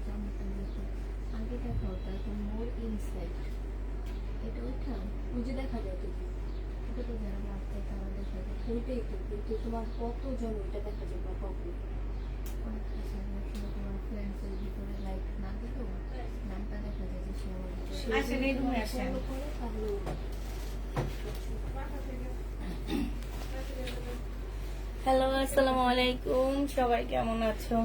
জামাটা দেখো আগে দেখাও তা এখন মোর ইনসাইড এটা ওইটা ওই যে দেখা যায় তো এটা তো যারা রাস্তায় তারা দেখা যায় ওইটাই তো কিন্তু তোমার কতজন ওইটা দেখা যায় বা কখন তোমার ফ্রেন্ডসের ভিতরে লাইক না দিলেও নামটা দেখা যায় যে সে আমার ফলো করে তাহলে হ্যালো, আসসালামু আলাইকুম। সবাই কেমন আছো?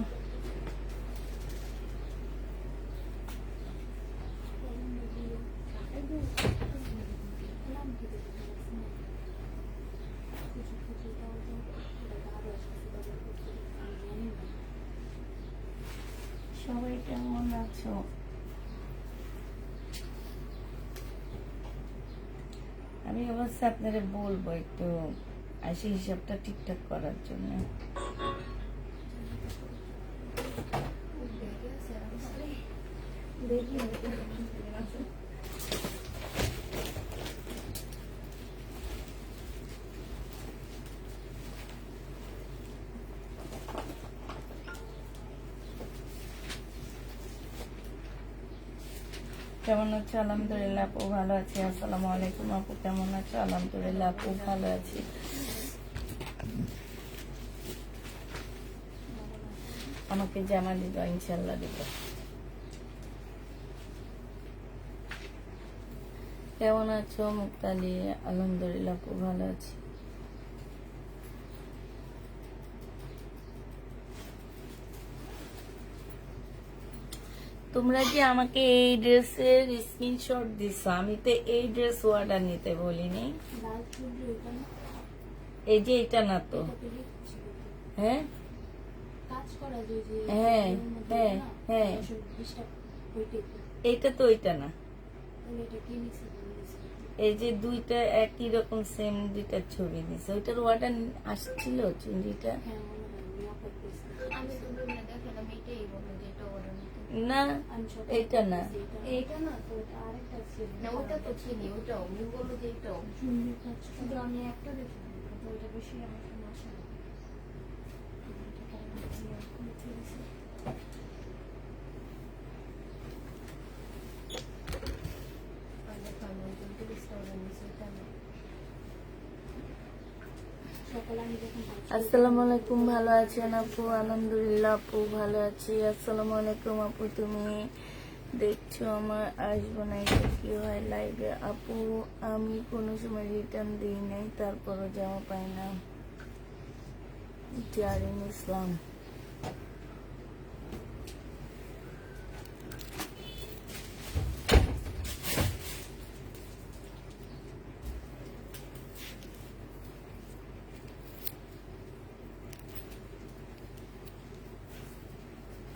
সবাই কেমন আছো? আমি অবশ্য আপনারা বলবো একটু আসি হিসাবটা ঠিকঠাক করার জন্য। কেমন আছো? আলহামদুলিল্লাহ আপু ভালো আছি। আসসালামু আলাইকুম আপু, কেমন আছো? আলহামদুলিল্লাহ আপু ভালো আছি। আমাকে জামা দিব, ইনশাল্লাহ দিব। কেমন আছো মুক্তালি? আলহামদুলিল্লাহ আপু ভালো আছি। তোমরা যে আমাকে এই ড্রেসের স্ক্রিনশট দিছো, আমি তো এই ড্রেস অর্ডার নিতে বলিনি। এই যে এটা না তো, হ্যাঁ হ্যাঁ হ্যাঁ হ্যাঁ, এইটা তো ওইটা না। এই যে দুইটা একই রকম সেম দুইটা ছবি দিছে, ওইটার অর্ডার আসছিল চুড়িটা। না এইটা না, এইটা না তো আরেকটা ছিল না, ওটা তো চিনি, ওটাও আমি বলবো যে এটাও শুধু আমি একটা দেখি ওইটা বেশি আমার সমস্যা না। আসসালামু আলাইকুম, ভালো আছেন আপু? আলহামদুলিল্লাহ আপু ভালো আছি। আসসালামু আলাইকুম আপু, তুমি দেখছো আমার আসবো না, এটা কি হয় লাইভে? আপু আমি কোনো সময় রিটার্ন দিই নাই, তারপরও জামা পাই না। জারিন ইসলাম।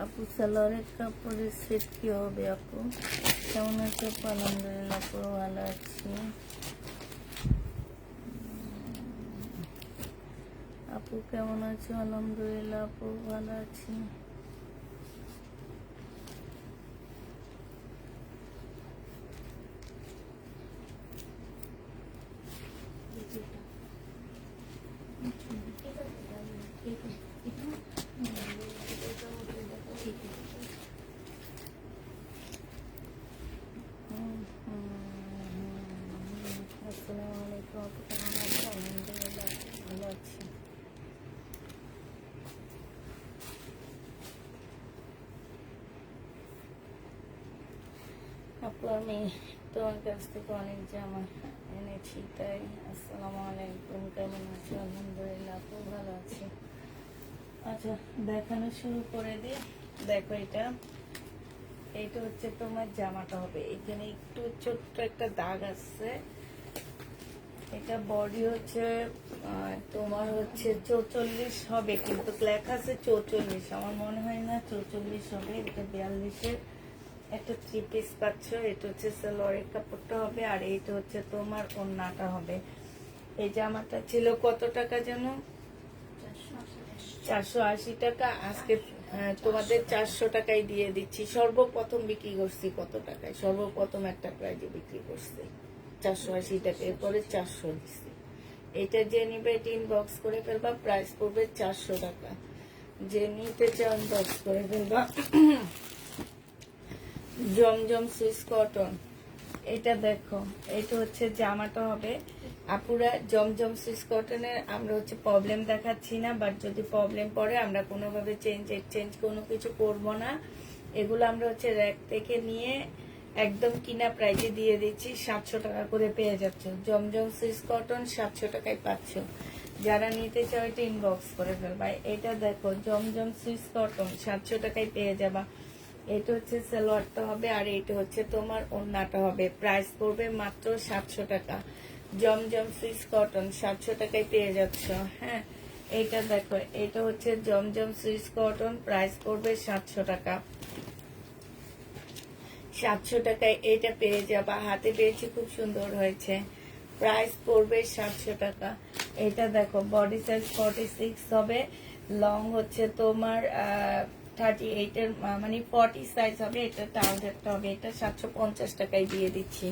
আপু সালোয়ারের কাপড়ের সেট কি হবে আপু? কেমন আছে আপু? আলহামদুলিল্লাহ আপু ভালো আছি। আপু কেমন আছো? আলহামদুলিল্লাহ আপু ভালো আছি। আসসালামু আলাইকুম আপু, কেমন আছো? আলহামদুলিল্লাহ ভালো আছি। আপু আমি তোমার কাছ থেকে অনেক জামা এনেছি তাই। আসসালামু আলাইকুম, কেমন আছো? আলহামদুলিল্লাহ আপু ভালো আছি। আচ্ছা দেখানো শুরু করে দিই। দেখো এইটা হচ্ছে তোমার জামাটা হবে, এখানে একটু ছোট্ট একটা দাগ আছে। এটা বডি হচ্ছে তোমার হচ্ছে 44 হবে, কিন্তু লেখা আছে 44, আমার মনে হয় না 44 হবে। এটা 42-এর একটা 3 পিস পাচ্ছ। এটা হচ্ছে সালোয়ারের কাপড়টা হবে, আর এইটা হচ্ছে তোমার ওড়নাটা হবে। এই জামাটা ছিল কত টাকা যেন? 480 টাকা। আজকে তোমাদের 400 টাকায় দিয়ে দিচ্ছি। সর্বপ্রথম বিক্রি করছি কত টাকায়? সর্বপ্রথম একটা প্রাইজে বিক্রি করছি 480 টাকা, এরপরে 400 দিচ্ছি। এটা যে নিবে এটা ইনবক্স করে ফেলবা, প্রাইস পড়বে 400 টাকা। যে নিতে চাও ইনবক্স করে ফেলবা। জমজম সুইস কটন, এটা দেখো, এটা হচ্ছে জামাটা হবে। আপুরা জমজম সুইস কটনের আমরা হচ্ছে প্রবলেম দেখাচ্ছি না, বাট যদি প্রবলেম পড়ে আমরা কোনোভাবে এক্সচেঞ্জ কোনো কিছু করব না। এগুলো আমরা হচ্ছে র্যাক থেকে নিয়ে একদম কিনা প্রাইজে দিয়ে দিচ্ছি, 700 টাকা করে পেয়ে যাচ্ছ। জমজম সুইস কটন 700 টাকায় পাচ্ছ। যারা নিতে চাও এটা ইনবক্স করে ফেলবা। এটা দেখো জমজম সুইস কটন 700 টাকায় পেয়ে যাবা। এটা হচ্ছে সালোয়ারটা হবে, আর এটা হচ্ছে তোমার ওড়নাটা হবে। প্রাইস পড়বে মাত্র 700 টাকা। জমজম সুইস কটন 700 টাকায় পেয়ে যাচ্ছ। হ্যাঁ, এটা দেখো, এটা হচ্ছে জমজম সুইস কটন, প্রাইস পড়বে 700 টাকা। 700 টাকায় এটা পেয়ে যাবা। হাতে পেয়েছি, খুব সুন্দর হয়েছে। প্রাইস পড়বে 700 টাকা। এটা দেখো বডি সাইজ 46 হবে, লং হচ্ছে তোমার 38 এর মানে 40 সাইজ হবে। এটা ট্রাউজারটা হবে। এটা 750 টাকায় দিয়ে দিচ্ছি,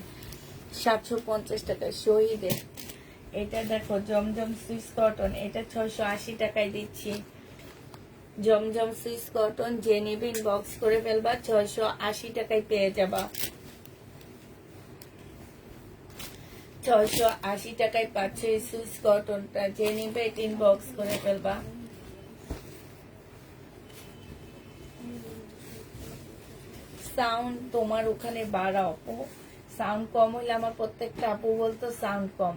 750 টাকায় শহীদের। এটা দেখো জমজম সুইস কটন, এটা 680 টাকায় দিচ্ছি। জমজম সুইস কটন যে নিবে ইনবক্স করে ফেলবা, 680 টাকায় পেয়ে যাবা। 680 টাকায় পাচ্ছ এই সুইস কটনটা। যে নিবে এটা ইনবক্স করে ফেলবা। সাউন্ড তোমার ওখানে বাড়াও, সাউন্ড কম হইলে আমার প্রত্যেকটা আপু বলতো সাউন্ড কম।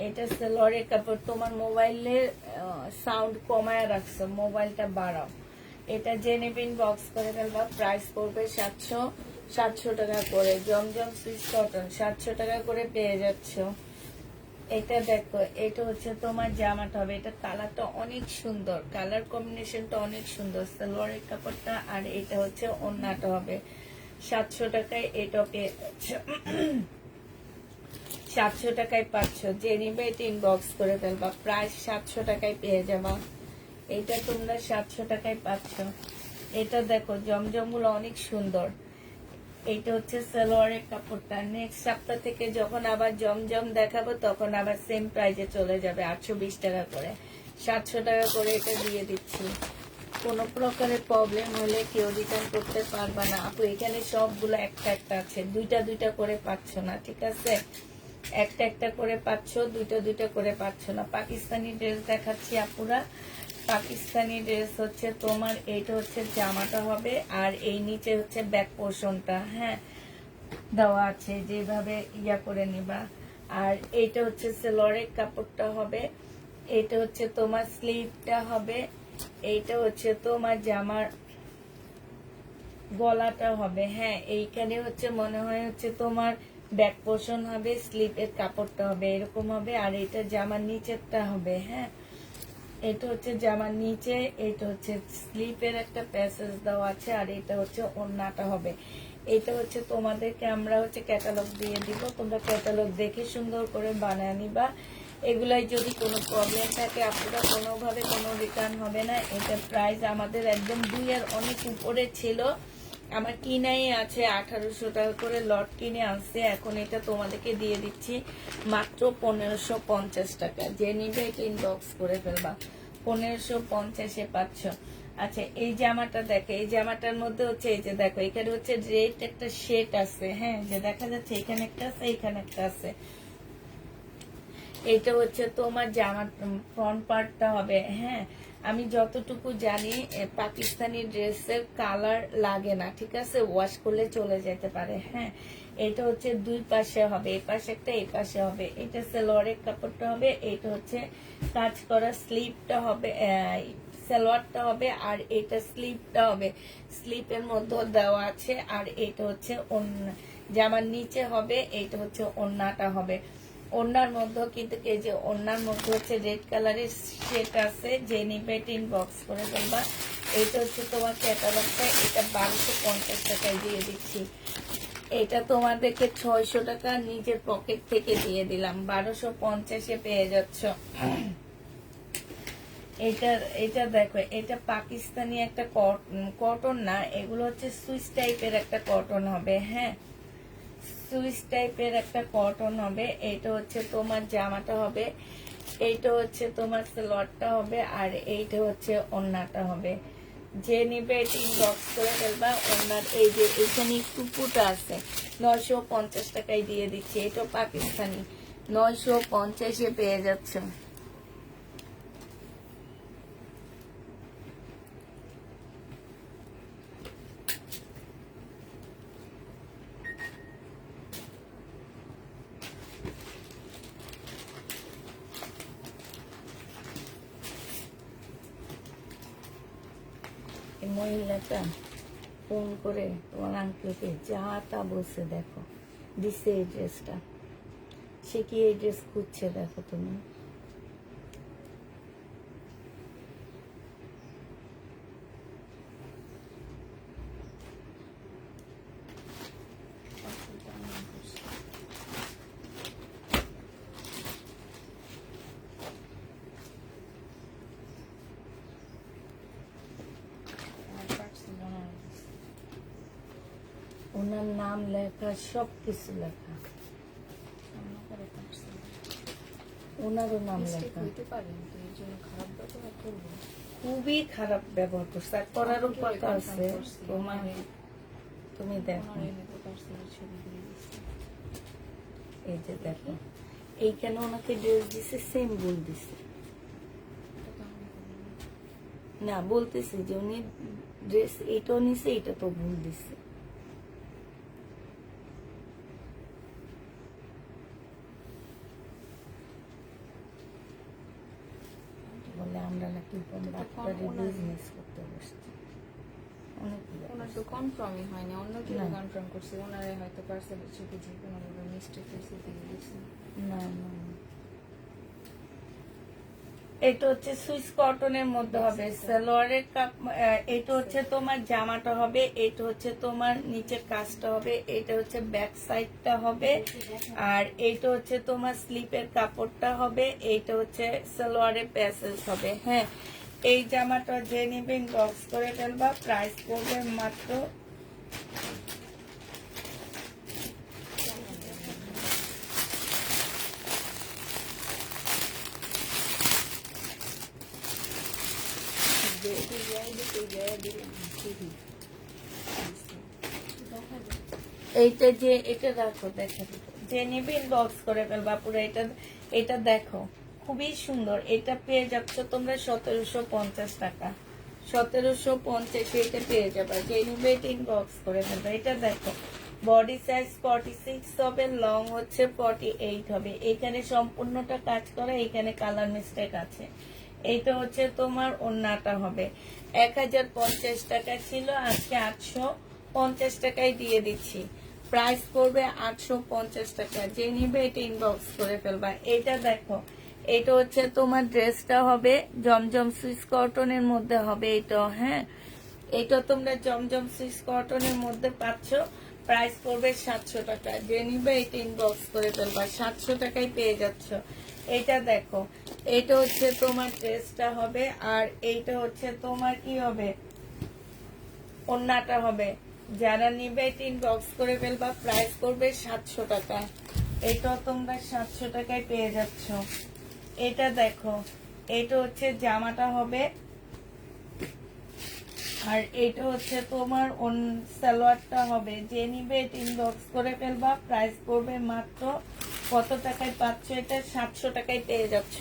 এটা সেলরের কাপড়, তোমার মোবাইলের সাউন্ড কমায় রাখছো, মোবাইলটা বাড়াও। এটা যে নেবে ইনবক্স করে ফেলবা। প্রাইস পড়বে 700 টাকা করে। জমজম সুইস কটন 700 টাকা করে পেয়ে যাচ্ছ। এটা দেখো, এটা হচ্ছে তোমার জামাটা হবে। এটা কালারটা অনেক সুন্দর, কালার কম্বিনেশনটা অনেক সুন্দর। সালোয়ারের কাপড়টা, আর এটা হচ্ছে ওড়নাটা হবে। 700 টাকায় এটা পেয়ে যাচ্ছ। 700 টাকায় পাচ্ছ। যে নিবে এটা ইনবক্স করে ফেলবা। প্রাইস 700 টাকায় পেয়ে যাবা। এটা তোমরা 700 টাকায় পাচ্ছ। এটা দেখো জমজমগুলো অনেক সুন্দর। এইটা হচ্ছে সালোয়ারের কাপড়টা। নেক্সট সপ্তাহ থেকে যখন আবার জমজম দেখাবো তখন আবার সেম প্রাইজে চলে যাবে, 820 টাকা করে। 700 টাকা করে এটা দিয়ে দিচ্ছি। কোনো প্রকারের প্রবলেম হলে কেউ রিটার্ন করতে পারবা না আপু। এখানে সবগুলো একটা একটা আছে, দুইটা দুইটা করে পাচ্ছ না, ঠিক আছে? একটা একটা করে পাচ্ছ, দুইটা দুইটা করে পাচ্ছ না। পাকিস্তানি ড্রেস দেখাচ্ছি আপুরা। পাকিস্তানি ড্রেস হচ্ছে তোমার, এইটা হচ্ছে জামাটা হবে, আর এই নিচে হচ্ছে ব্যাক পোর্শনটা, হ্যাঁ, দেওয়া আছে, যেভাবে ইয়া করে নিবা। আর এইটা হচ্ছে সেলরের কাপড়টা হবে। এইটা হচ্ছে তোমার স্লিভটা হবে। এইটা হচ্ছে তোমার জামার গলাটা হবে। হ্যাঁ, এইখানে হচ্ছে মনে হয় হচ্ছে তোমার ব্যাক পোর্শন হবে, স্লিপের কাপড়টা হবে, এরকম হবে। আর এটা জামার নিচেরটা হবে। হ্যাঁ, এটা হচ্ছে জামার নিচে, এটা হচ্ছে স্লিপের একটা প্যাসেজ দেওয়া আছে, আর এটা হচ্ছে ওড়নাটা হবে। এটা হচ্ছে তোমাদেরকে আমরা হচ্ছে ক্যাটালগ দিয়ে দিব, তোমরা ক্যাটালগ দেখে সুন্দর করে বানিয়ে নিবা। এগুলাই যদি কোনো প্রবলেম থাকে আপনারা কোনোভাবে কোনো রিটার্ন হবে না। এটা প্রাইস আমাদের একদম 2 এর অনেক উপরে ছিল। আমার কিনাই আছে 1800 টাকা করে, লট কিনে আনছে। এখন এটা তোমাদেরকে দিয়ে দিচ্ছি মাত্র 1550 টাকা। যে নিবে এটা ইনবক্স করে ফেলবা। 1550-এ পাচ্ছ। আচ্ছা, এই জামাটা দেখো, এই জামাটার মধ্যে হচ্ছে এই যে দেখো, এখানে হচ্ছে রেড একটা শেড আছে। হ্যাঁ, যে দেখা যাচ্ছে এখানে একটা আছে, এখানে একটা আছে। এটা হচ্ছে তোমার জামা ফ্রন্ট পার্টটা হবে। হ্যাঁ, আমি যতটুকু জানি পাকিস্তানি ড্রেসের কালার লাগে না, ঠিক আছে, ওয়াশ করলে চলে যেতে পারে। হ্যাঁ, এটা হচ্ছে দুই পাশে হবে, এই পাশে একটা, এই পাশে হবে। এটা সালোয়ারের কাপড়টা হবে। এটা হচ্ছে কাজ করা স্লিভটা হবে, সালোয়ারটা হবে, আর এটা স্লিভটা হবে। স্লিপের মধ্যে দেওয়া আছে। আর এটা হচ্ছে জামার নিচে হবে। এটা হচ্ছে ওড়নাটা হবে। ওড়নার মধ্যে কিন্তু এই যে ওড়নার মধ্যে হচ্ছে রেড কালারের শেড আছে। যে নিবে ইনবক্স করে ফেলবা। এটা হচ্ছে তোমার ক্যাটালগটা। এটা 1250 টাকায় দিয়ে দিচ্ছি। এটা তোমাদেরকে 600 টাকা নিজের পকেট থেকে দিয়ে দিলাম, 1250-এ পেয়ে যাচ্ছ। এটা দেখো, এটা পাকিস্তানি একটা কটন না, এগুলো হচ্ছে সুইস টাইপের একটা কটন হবে। হ্যাঁ, সুইস টাইপের একটা কটন হবে। এইটা হচ্ছে তোমার জামাটা হবে। এইটা হচ্ছে তোমার সালোয়ারটা হবে, আর এইটা হচ্ছে ওড়নাটা হবে। যে নিবে এটা ইনবক্স করে ফেলবা। ওনার এই যে এখানে একটু ফুটা আছে, 950 টাকায় দিয়ে দিচ্ছি। এটা পাকিস্তানি, 950-এ পেয়ে যাচ্ছে। এই মহিলাটা ফোন করে তোমার আঙ্কেলকে যা তা বলছে, দেখো দিচ্ছে এই ড্রেসটা। সে কি এই ড্রেস খুঁজছে, দেখো তুমি। ওনার নাম লেখা, সব কিছু লেখা, ওনারও নাম লেখা। হইতে পারে, তো এই জন্য খারাপ ব্যবহার করবো। খুবই খারাপ ব্যবহার করছে, আর করারও কথা আছে তোমার। তুমি দেখো এই যে দেখো, এইখানে ওনাকে ড্রেস দিছে, সেম ভুল দিছে। না, বলতেছি যে উনি ড্রেস এইটাও নিছে, এইটা তো ভুল দিছে। বলে আমরা নাকি বিজনেস করতে বসছি। ওনার তো কনফার্মই হয়নি, অন্য কেউ না। কনফার্ম করছে। ওনারে হয়তো পার্সেলের চোখে যে কোনো মিস্টেক হয়েছে দিয়ে দিয়েছে। না না, এটা হচ্ছে সুইস কটনের মধ্যে হবে, সালোয়ারের এটা হচ্ছে তোমার জামাটা হবে, এটা হচ্ছে তোমার নিচের কাজটা হবে, এটা হচ্ছে ব্যাক সাইডটা হবে, আর এইটা হচ্ছে তোমার স্লিপের কাপড়টা হবে, এইটা হচ্ছে সালোয়ারের প্যাসেজ হবে। হ্যাঁ, এই জামাটা যে নিবেন বক্স করে ফেলবা। প্রাইস পড়বে মাত্র এইটা যে এটা রাখো, দেখা যে নিবে ইনবক্স করে ফেলবা পুরো। এটা এটা দেখো খুবই সুন্দর। এটা পেয়ে যাচ্ছ তোমরা 1750 টাকা, 1750 এটা পেয়ে যাবে। যে নিবে এটা ইনবক্স করে ফেলবা। এটা দেখো বডি সাইজ 46 হবে, লং হচ্ছে 48 হবে। এখানে সম্পূর্ণটা কাজ করা, এখানে কালার মিস্টেক আছে। এইটা হচ্ছে তোমার ওন্নাটা হবে। 1050 টাকা ছিল, আজকে 850 টাকায় দিয়ে দিচ্ছি। প্রাইস করবে 850 টাকা। যে নিবে এটা ইনবক্স করে ফেলবা। এটা দেখো, এটা হচ্ছে তোমার ড্রেসটা হবে জমজম সুইস কটনের মধ্যে হবে এটা। হ্যাঁ, এটা তোমরা জমজম সুইস কটনের মধ্যে পাচ্ছ। প্রাইস করবে 700 টাকা। যে নিবে এটা ইনবক্স করে ফেলবা, 700 টাকায় পেয়ে যাচ্ছ। এটা দেখো, এটা হচ্ছে তোমার ড্রেসটা হবে, আর এইটা হচ্ছে তোমার কি হবে, ওন্নাটা হবে। যারা নিবে এটা ইনবক্স করে ফেলবা। প্রাইস করবে 700 টাকা। এটাও তোমরা 700 টাকায় পেয়ে যাচ্ছ। এটা দেখো, এটা হচ্ছে জামাটা হবে, আর এটা হচ্ছে তোমার সালোয়ারটা হবে। যে নিবে এটা ইনবক্স করে ফেলবা। প্রাইস করবে মাত্র কত টাকায় পাচ্ছ, এটা 700 টাকায় পেয়ে যাচ্ছ।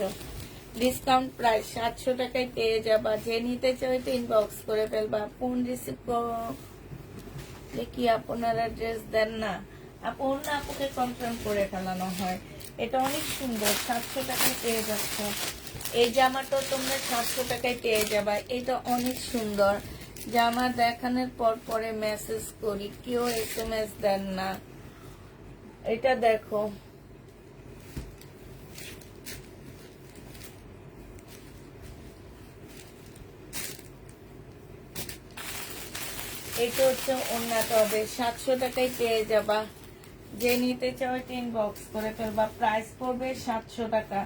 ডিসকাউন্ট প্রাইস 700 টাকায় পেয়ে যাবা। যে নিতে চাও এটা ইনবক্স করে ফেলবা। ফোন রিসিভ কি আপনারা ড্রেস দেন না? আপু অন্য আপুকে কনফার্ম করে ফেলানো হয়। এটা অনেক সুন্দর, 700 টাকায় পেয়ে যাচ্ছ। এই জামাটা তোমরা 700 টাকায় পেয়ে যাবা। এটা অনেক সুন্দর জামা। দেখানোর পর পরে মেসেজ করি, কেউ SMS দেন না। এটা দেখো, এটা হচ্ছে ওন্নাটা হবে, 700 টাকায় পেয়ে যাবা। যে নিতে চাও এটা ইনবক্স করে ফেলবা। প্রাইস পড়বে 700 টাকা।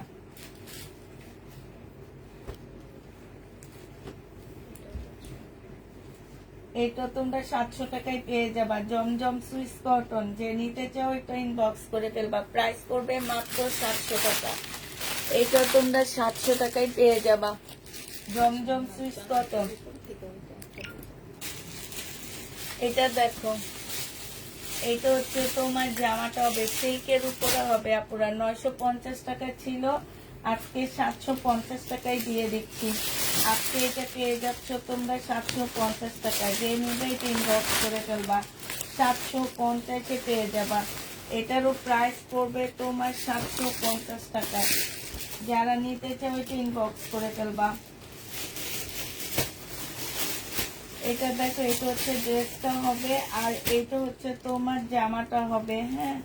এটা তোমরা 700 টাকায় পেয়ে যাবা। জমজম সুইস কটন। যে নিতে চাও এটা ইনবক্স করে ফেলবা। প্রাইস পড়বে মাত্র 700 টাকা। এটা তোমরা 700 টাকায় পেয়ে যাবা। জমজম সুইস কটন। এটা দেখো, এইটা হচ্ছে তোমার জামাটা হবে সিল্কের উপরে হবে আপুরা, 950 টাকা ছিল, আজকে 750 টাকায় দিয়ে দিচ্ছি। আজকে এটা পেয়ে যাচ্ছ তোমরা 750 টাকায়, যে নিবে এটা ইনবক্স করে ফেলবা, 750-এ পেয়ে যাবা। এটারও প্রাইস পড়বে তোমার 750 টাকায়, যারা নিতে চাও এটা ইনবক্স করে ফেলবা। এটা দেখো, এটা হচ্ছে ড্রেসটা হবে, আর এটা হচ্ছে তোমার জামাটা হবে। হ্যাঁ,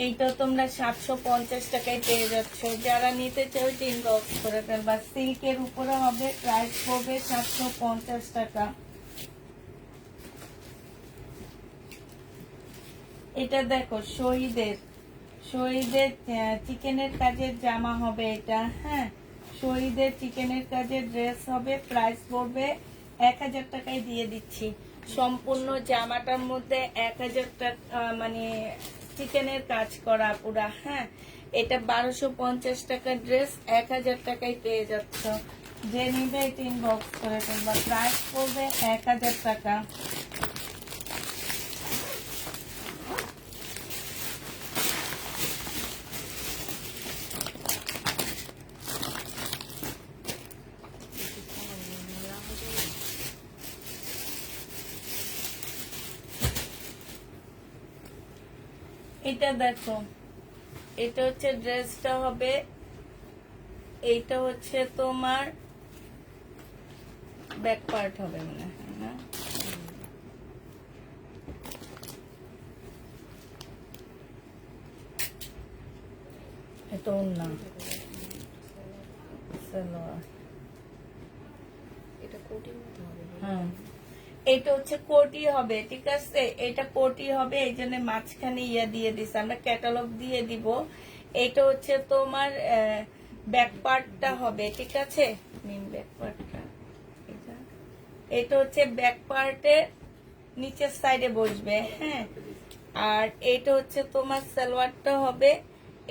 এইটা তোমরা 750 টাকায় পেয়ে যাচ্ছ, যারা নিতে চাও এটা ইনবক্স করে ফেলবা। সিল্কের উপরে হবে, প্রাইস পড়বে 750 টাকা। এটা দেখো, শহীদের চিকেনের কাজের জামা হবে এটা। হ্যাঁ, শহীদের চিকেনের কাজের ড্রেস হবে, প্রাইস পড়বে 1000 টাকায় দিয়ে দিচ্ছি। সম্পূর্ণ জামাটার মধ্যে 1000 টাকা মানে চিকেনের কাজ করা পুরা। হ্যাঁ, এটা 1250 টাকার ড্রেস 1000 টাকায় পেয়ে যাচ্ছ, যে নিবে এটা ইনবক্স করে ফেলবা, প্রাইস পড়বে 1000 টাকা। এটা দেখো, এটা হচ্ছে ড্রেসটা হবে, এইটা হচ্ছে তোমার ব্যাক পার্ট হবে মনে হয় না? এটা ওড়না, সালোয়ার, এটা কোটিং মতো হবে। হ্যাঁ এটা হচ্ছে কোটি হবে, ঠিক আছে, এটা কোটি হবে, এই জন্য মাঝখানে ইয়া দিয়ে দিছে, আমরা ক্যাটালগ দিয়ে দিব। এটা হচ্ছে তোমার ব্যাক পার্টটা হবে, ঠিক আছে, মেন ব্যাক পার্টটা এটা হচ্ছে ব্যাক পার্টের নিচের সাইডে বসবে। হ্যাঁ, আর এইটা হচ্ছে তোমার সালোয়ারটা হবে,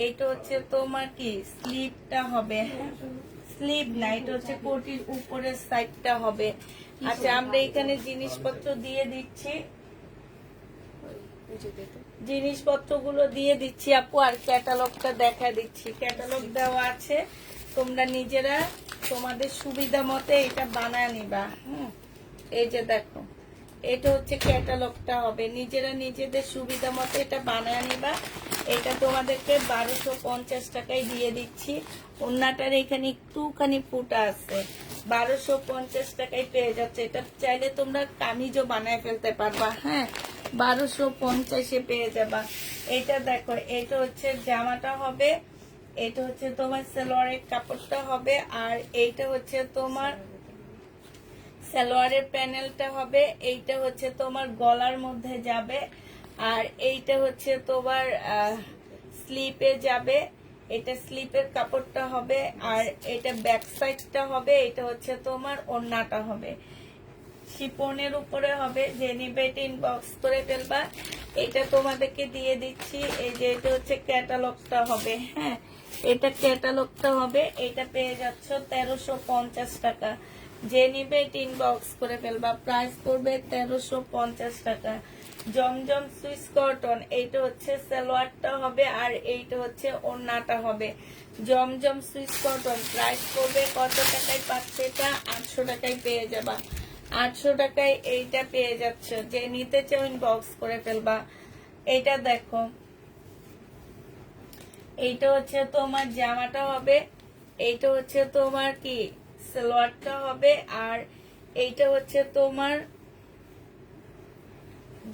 এইটা হচ্ছে তোমার কি স্লিভটা হবে। স্লিভ না, এটা হচ্ছে কোটির উপরের সাইডটা হবে। আচ্ছা, আমরা এখানে জিনিসপত্র দিয়ে দিচ্ছি, জিনিসপত্রগুলো দিয়ে দিচ্ছি আপু, আর ক্যাটালগটা দেখা দিচ্ছি। ক্যাটালগ দেওয়া আছে, তোমরা নিজেরা তোমাদের সুবিধা মতে এটা বানায় নিবা। এই যে দেখো, এটা হচ্ছে ক্যাটালগটা হবে, নিজেরা নিজেদের সুবিধা মতো এটা বানায় নিবা। এটা তোমাদেরকে 1250 টাকায় দিয়ে দিচ্ছি। ওন্নাটার এখানে একটুখানি ফুটা আছে, 1250 টাকায় পেয়ে যাচ্ছে। এটা চাইলে তোমরা কামিজও বানায় ফেলতে পারবা। হ্যাঁ, 1250-এ পেয়ে যাবা। এটা দেখো, এটা হচ্ছে জামাটা হবে, এটা হচ্ছে তোমার সালোয়ারের কাপড়টা হবে, আর এইটা হচ্ছে তোমার সালোয়ারের প্যানেলটা হবে, এইটা হচ্ছে তোমার গলার মধ্যে যাবে, আর এইটা হচ্ছে তোমার স্লিপে যাবে। এটা স্লিপের কাপড়টা হবে, আর এটা ব্যাক সাইডটা হবে, এটা হচ্ছে তোমার ওড়নাটা হবে, শিপনের উপরে হবে। যে নিবে এটা ইনবক্স করে ফেলবা, এটা তোমাদেরকে দিয়ে দিচ্ছি। এই যে এটা হচ্ছে ক্যাটালগটা হবে। হ্যাঁ, এটা ক্যাটালগটা হবে, এটা পেয়ে যাচ্ছ 1350 টাকা, যে নিবে এটা ইনবক্স করে ফেলবা, প্রাইস পড়বে 1350 টাকা। জমজম সুইস কটন, এইটা হচ্ছে সালোয়ারটা হবে, আর এইটা হচ্ছে ওড়নাটা হবে। জমজম সুইস কটন প্রাইস পড়বে কত টাকায় পাচ্ছে? এটা 800 টাকায় পেয়ে যাবা, 800 টাকায় এইটা পেয়ে যাচ্ছ, যে নিতে চাও ইনবক্স করে ফেলবা। এইটা দেখো, এইটা হচ্ছে তোমার জামাটা হবে, এইটা হচ্ছে তোমার কি সালোয়ারটা হবে, আর এইটা হচ্ছে তোমার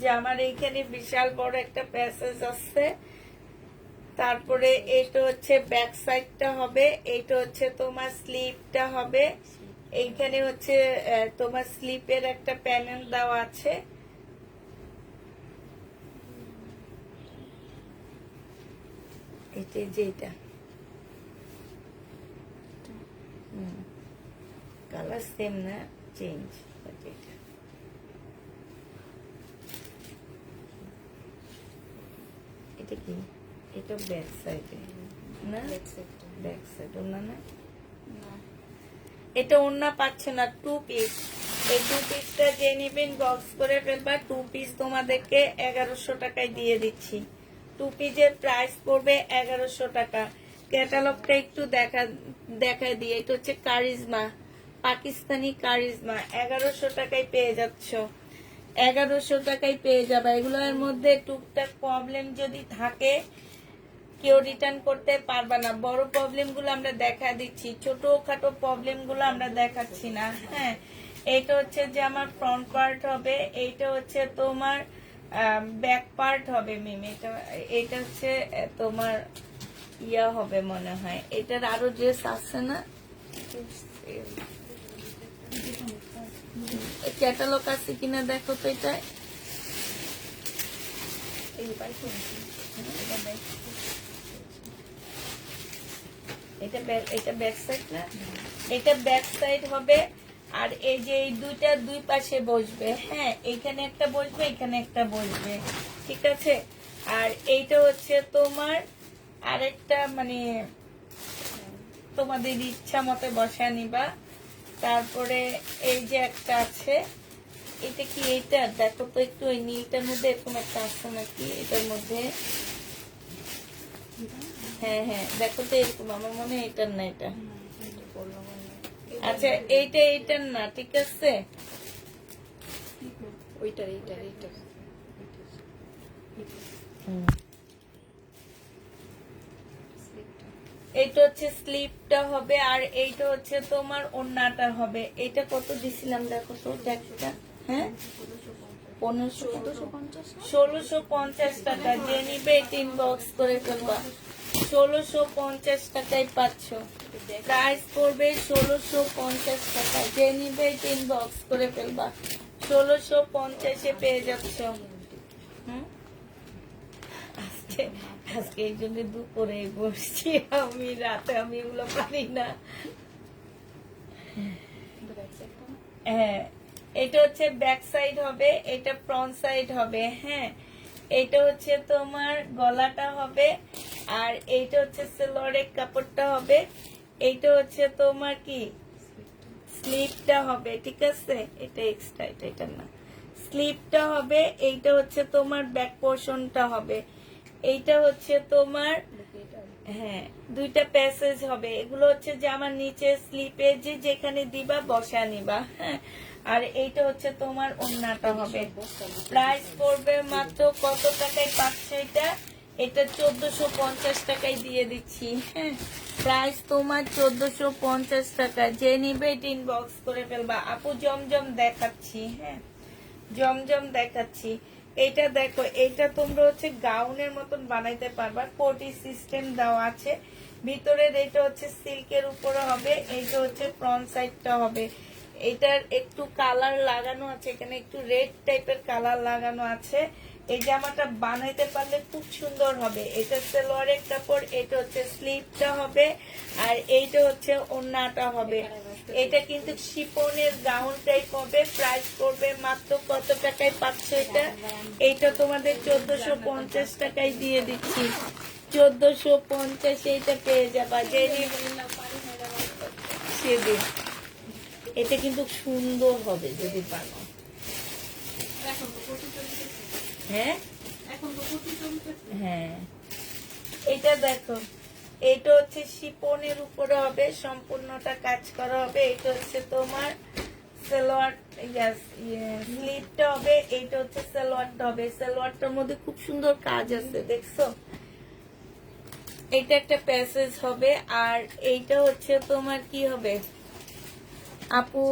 জামার এইখানে বিশাল বড় একটা প্যাসেজ আছে। তারপরে এইটা হচ্ছে ব্যাক সাইডটা হবে, এইটা হচ্ছে তোমার স্লিপটা হবে। এইখানে হচ্ছে তোমার স্লিপের একটা প্যানেল দেওয়া আছে। যেটা কালার সেম না, চেঞ্জ। এটা কি? এটা ব্যাক সাইডে না, ব্যাক সাইড ওনা না, এটা ওনা পাচ্ছে না, 2 পিস। এই 2 পিসটা যে নিবেন বক্স করে ফেলবা। 2 পিস তোমাদেরকে 1100 টাকায় দিয়ে দিচ্ছি। 2 পিসের প্রাইস পড়বে 1100 টাকা। ক্যাটালগটা একটু দেখায় দিয়ে, এটা হচ্ছে কারিজমা, পাকিস্তানি কারিজমা। 1100 টাকায় পেয়ে যাচ্ছ, 1100 টাকায় পেয়ে যাবে। এগুলোর মধ্যে টুকটাক প্রবলেম যদি থাকে কেউ রিটার্ন করতে পারবে না। বড় প্রবলেম গুলো আমরা দেখা দিচ্ছি, ছোটখাটো প্রবলেম গুলো আমরা দেখাচ্ছি না। হ্যাঁ, এইটা হচ্ছে যে আমার ফ্রন্ট পার্ট হবে, এইটা হচ্ছে তোমার ব্যাক পার্ট হবে মিম। এটা হচ্ছে তোমার ইয়া হবে মনে হয়। এটার আরো ড্রেস আছে না, ক্যাটালগ আছে কিনা দেখো তো। এটা ব্যাক সাইড না, এটা ব্যাক সাইড হবে। আর এই যে এই দুইটা দুই পাশে বসবে। হ্যাঁ, এইখানে একটা বসবে, এখানে একটা বসবে, ঠিক আছে। আর এইটা হচ্ছে তোমার আরেকটা, মানে তোমাদের ইচ্ছা মতো বসা নিবা। তারপরে এই যে একটা আছে, এটা কি, এইটা দেখো তো একটু, ওই নীলটার মধ্যে এরকম একটা আছে নাকি এটার মধ্যে। হ্যাঁ হ্যাঁ, দেখো তো এরকম, আমার মনে হয় এটার না, এটা আচ্ছা এইটার না, ঠিক আছে। এইটা হচ্ছে স্লিপটা হবে, আর এইটা হচ্ছে তোমার ওড়নাটা হবে। এটা কত দিছিলাম দেখো তো, দেখটা। হ্যাঁ, 1650 টাকা। যে নিবে 3 বক্স করে ফেলবা। 1650 টাকায় পাচ্ছ। প্রাইস পড়বে 1650 টাকা। যে নিবে 3 বক্স করে ফেলবা। 1650-এ পেয়ে যাচ্ছ। আজকে এই জন্য দুপুরে বসছি আমি, রাতে আমি এগুলো পারি না। হ্যাঁ, এটা হচ্ছে ব্যাক সাইড হবে, এটা ফ্রন্ট সাইড হবে। হ্যাঁ, এটা হচ্ছে তোমার গলাটা হবে, আর এইটা হচ্ছে সেলোয়ারের কাপড়টা হবে। এইটা হচ্ছে তোমার কি স্লিপটা হবে, ঠিক আছে। এটা এক্সট্রা, এটা না, স্লিপটা হবে। এইটা হচ্ছে তোমার ব্যাক পোর্শনটা হবে। এইটা হচ্ছে তোমার, হ্যাঁ, দুইটা প্যাসেজ হবে। এগুলো হচ্ছে যে আমার নিচে স্লিপে যে যেখানে দিবা বসা নিবা। হ্যাঁ, আর এইটা হচ্ছে তোমার ওড়নাটা হবে। প্রাইস পড়বে মাত্র কত টাকায় পাচ্ছ এটা? এটা 1450 টাকায় দিয়ে দিচ্ছি। হ্যাঁ, প্রাইস তোমার 1450 টাকা। যে নিবে 3 বক্স করে ফেলবা। আপু জমজম দেখাচ্ছি, হ্যাঁ জমজম দেখাচ্ছি। এটা দেখো, এটা তোমরা হচ্ছে গাউনের মতন বানাইতে পারবা। কোটি সিস্টেম দেওয়া আছে ভিতরের। এটা হচ্ছে সিল্কের উপরে হবে। এইটা হচ্ছে ফ্রন্ট সাইডটা হবে। এটার একটু কালার লাগানো আছে, এখানে একটু রেড টাইপের কালার লাগানো আছে। এই জামাটা বানাইতে পারলে খুব সুন্দর হবে। এটা সেলোয়ারের কাপড়, এটা হচ্ছে স্লিভটা হবে, আর এইটা হচ্ছে ওড়নাটা হবে। এটা কিন্তু শিপনের গাউন টাইপ হবে। প্রাইস করবে মাত্র কত টাকায় পাচ্ছ এটা? এইটা তোমাদের 1450 টাকায় দিয়ে দিচ্ছি। 1450 এইটা পেয়ে যাবা। যে সেদিন এটা কিন্তু সুন্দর হবে যদি বানো। হ্যাঁ হ্যাঁ, এটা দেখো, এটা হচ্ছে শিপনের উপরে হবে, সম্পূর্ণটা কাজ করা হবে। এটা হচ্ছে তোমার সালোয়ার, স্লিভটা হবে। এইটা হচ্ছে সালোয়ারটা হবে। সালোয়ারটার মধ্যে খুব সুন্দর কাজ আছে, দেখছো। এটা একটা প্যাসেজ হবে। আর এইটা হচ্ছে তোমার কি হবে আপু,